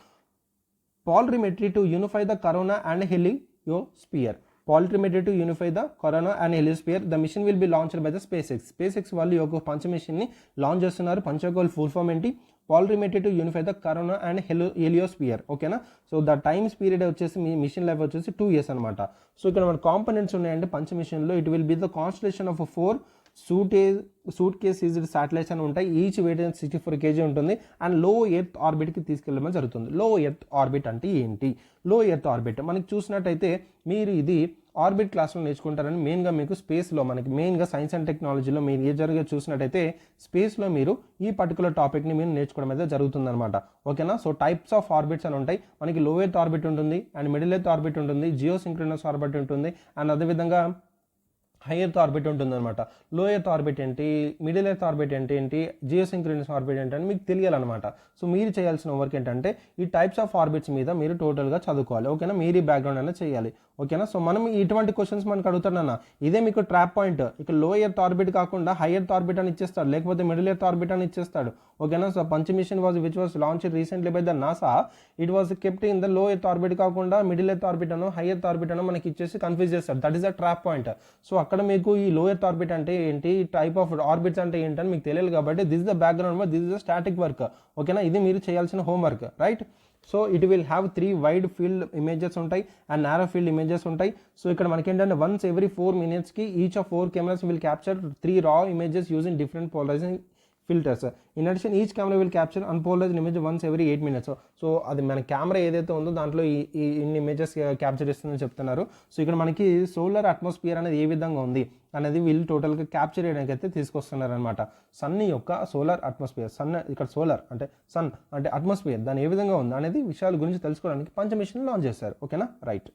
polarimetry to unify the corona and heliosphere. Polarimetry to unify the corona and heliosphere. The mission will be launched by the SpaceX వాళ్ళు ఈ యొక్క పంచ్ మిషన్ని లాంచ్ చేస్తున్నారు. పంచ్ యొక్క ఫుల్ ఫామ్ ఏంటి? Polarimetry to unify the corona and heliosphere. ఓకేనా. సో ద టైమ్స్ పీరియడ్ వచ్చేసి మీ మిషన్ లైఫ్ వచ్చేసి 2 years అనమాట. సో ఇక్కడ మన కాంపోనెంట్స్ ఉన్నాయంటే పంచ్ మిషన్లో it will be the constellation of 4 suit case seized satellites అని ఉంటాయి. ఈచ్ వెయిట్ 64 kg ఉంటుంది అండ్ లో ఎర్త్ ఆర్బిట్కి తీసుకెళ్ళడం జరుగుతుంది. లో ఎర్త్ ఆర్బిట్ అంటే ఏంటి? లో ఎర్త్ ఆర్బిట్ మనకి చూసినట్టయితే మీరు ఇది ఆర్బిట్ క్లాస్లో నేర్చుకుంటారని మెయిన్గా మీకు స్పేస్లో మనకి మెయిన్గా సైన్స్ అండ్ టెక్నాలజీలో మీరు ఏ జరిగే చూసినట్టయితే స్పేస్లో మీరు ఈ పర్టికులర్ టాపిక్ని మీరు నేర్చుకోవడం అయితే జరుగుతుందన్నమాట. ఓకేనా. సో టైప్స్ ఆఫ్ ఆర్బిట్స్ అని ఉంటాయి. మనకి లో ఎర్త్ ఆర్బిట్ ఉంటుంది అండ్ మిడిల్ ఎర్త్ ఆర్బిట్ ఉంటుంది, జియో సింక్రోనస్ ఆర్బిట్ ఉంటుంది అండ్ అదేవిధంగా హై ఎర్త్ ఆర్బిట్ ఉంటుందన్నమాట. లో ఎర్త్ ఆర్బిట్ ఏంటి, మిడిల్ ఎర్త్ ఆర్బిట్ ఏంటి, జియో సింక్రోనస్ ఆర్బిట్ ఏంటి అని మీకు తెలియాలన్నమాట. సో మీరు చేయాల్సిన వర్క్ ఏంటంటే ఈ టైప్స్ ఆఫ్ ఆర్బిట్స్ మీద మీరు టోటల్గా చదువుకోవాలి. ఓకేనా. మీరు ఈ బ్యాక్గ్రౌండ్ అనేది చేయాలి. ఓకేనా. సో మనం ఇటువంటి క్వశ్చన్స్ మనకు అడుగుతాడన్న ఇదే మీకు ట్రాప్ పాయింట్. ఇక లో ఎర్త్ ఆర్బిట్ కాకుండా హై ఎర్త్ ఆర్బిట్ అని ఇచ్చేస్తాడు, లేకపోతే మిడిల్ ఎర్త్ ఆర్బిట్ అని ఇచ్చేస్తాడు. ఓకేనా. So punch mission which was launch recently by the NASA. It was kept in the low earth orbit కాకుండా మిడిల్ ఎర్త్ ఆర్బిట్ అనో హై ఎర్త్ ఆర్బిట్ అనో మనకి ఇచ్చేసి కన్ఫ్యూజ్ చేస్తాడు. That is the trap point. So అక్కడ మీకు ఈ లో ఎర్త్ ఆర్బిట్ అంటే ఏంటి, టైప్ ఆఫ్ ఆర్బిట్స్ అంటే ఏంటని మీకు తెలియాలి. కాబట్టి this is the background work, this is the static work. ఓకేనా. ఇది మీరు చేయాల్సిన homework, right. So it will have 3 wide field images ఉంటాయి అండ్ నారో ఫీల్డ్ ఇమేజెస్ ఉంటాయి. సో ఇక్కడ మనకి ఏంటంటే వన్స్ ఎవ్రీ 4 minutesకి each of 4 cameras will capture 3 raw images using different polarizing filters. In addition, each camera will capture unpolarized image once every 8 minutes. So అది మన కెమెరా ఏదైతే ఉందో దాంట్లో ఇన్ని ఇమేజెస్ క్యాప్చర్ చేస్తుందని చెప్తున్నారు. సో ఇక్కడ మనకి సోలార్ అట్మాస్ఫియర్ అనేది ఏ విధంగా ఉంది అనేది వీళ్ళు టోటల్గా క్యాప్చర్ చేయడానికి అయితే తీసుకొస్తున్నారు అనమాట. సన్ యొక్క సోలార్ అట్మాస్ఫియర్, సన్ ఇక్కడ సోలార్ అంటే సన్ అంటే అట్మాస్ఫియర్ దాని ఏ విధంగా ఉంది అనేది విషయాల గురించి తెలుసుకోవడానికి పంచ మిషన్ లాంచ్ చేశారు. ఓకేనా, రైట్.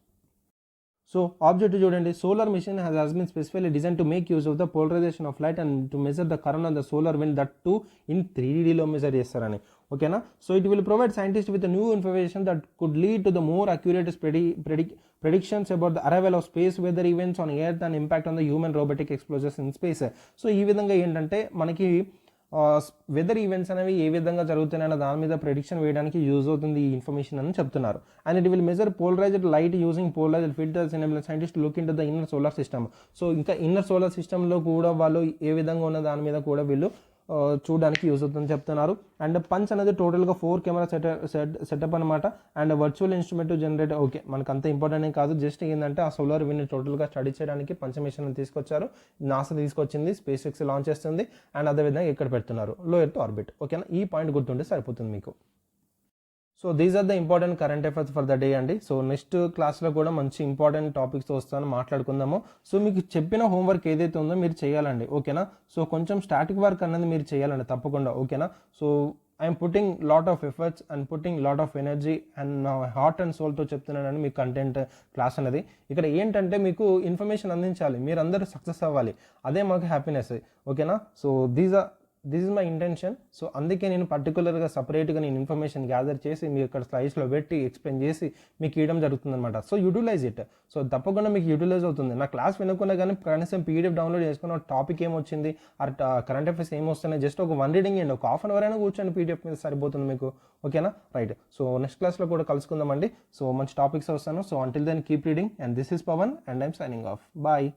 సో ఆబ్జెక్టివ్ చూడండి, solar machine has been specifically designed to make use of the polarization of light and to measure the current of the solar wind, that too in 3D measure చేస్తారని. ఓకేనా. So it will provide scientist with new information that could lead to the more accurate predictions about the arrival of space weather events on earth and impact on the human robotic explosions in space. So ఈ విధంగా ఏంటంటే మనకి వెదర్ ఈవెంట్స్ అనేవి ఏ విధంగా జరుగుతున్నాయన్న దాని మీద ప్రెడిక్షన్ వేయడానికి యూజ్ అవుతుంది ఈ ఇన్ఫర్మేషన్ అని చెప్తున్నారు. And it will measure polarised light using polarised filters enable scientist look in to the inner solar system. So ఇంకా ఇన్నర్ సోలార్ సిస్టంలో కూడా వాళ్ళు ఏ విధంగా ఉన్న దాని మీద కూడా వీళ్ళు చూడడానికి యూస్ అవుతుందని చెప్తున్నారు. అండ్ పంచ్ అనేది టోటల్గా 4 కెమెరా సెటప్ అనమాట. And virtual instrument generator okay మనకు అంత ఇంపార్టెంట్ ఏం కాదు, జస్ట్ ఏంటంటే ఆ సోలార్ విండ్ని టోటల్గా స్టడీ చేయడానికి పంచ మిషన్ తీసుకొచ్చారు, నాసా తీసుకొచ్చింది, స్పేస్ ఎక్స్ లాంచ్ చేస్తుంది. అండ్ అదేవిధంగా ఇక్కడ పెడుతున్నారు లో ఎర్త్ ఆర్బిట్. ఓకేనా, ఈ పాయింట్ గుర్తుంటే సరిపోతుంది మీకు. So these are the important current affairs for the day అండి. సో నెక్స్ట్ క్లాస్లో కూడా మంచి ఇంపార్టెంట్ టాపిక్స్ వస్తాను, మాట్లాడుకుందాము. సో మీకు చెప్పిన హోంవర్క్ ఏదైతే ఉందో మీరు చేయాలండి. ఓకేనా, సో కొంచెం స్టాటిక్ వర్క్ అనేది మీరు చేయాలండి తప్పకుండా. ఓకేనా, so I'm putting lot of efforts and putting lot of energy and నా హార్ట్ అండ్ సోల్తో చెప్తున్నానని మీకు కంటెంట్ క్లాస్ అనేది. ఇక్కడ ఏంటంటే మీకు ఇన్ఫర్మేషన్ అందించాలి, మీరు అందరూ సక్సెస్ అవ్వాలి, అదే మాకు హ్యాపీనెస్. ఓకేనా, so this is my intention. So అందుకే నేను పర్టికులర్గా సపరేట్గా నేను ఇన్ఫర్మేషన్ గ్యాదర్ చేసి మీకు ఇక్కడ స్లైడ్స్లో పెట్టి ఎక్స్ప్లెయిన్ చేసి మీకు ఇవ్వడం జరుగుతుంది అనమాట. So utilise it. సో తప్పకుండా మీకు యూటిలైజ్ అవుతుంది. నా క్లాస్ వినకుండా కానీ కనీసం పీడిఎఫ్ డౌన్లోడ్ చేసుకున్న టాపిక్ ఏమొచ్చింది, కరెంట్ అఫైర్స్ ఏమొస్తున్నాయి, జస్ట్ ఒక 1 రీడింగ్ అండి, ఒక హాఫ్ అన్ అవర్ అయినా కూర్చొని పీడిఎఫ్ మీద సరిపోతుంది మీకు. ఓకేనా, రైట్. సో నెక్స్ట్ క్లాస్లో కూడా కలుసుకుందామండి. సో మంచి టాపిక్స్ వస్తాను. So until then keep reading and this is Pavan and I'm signing off. Bye.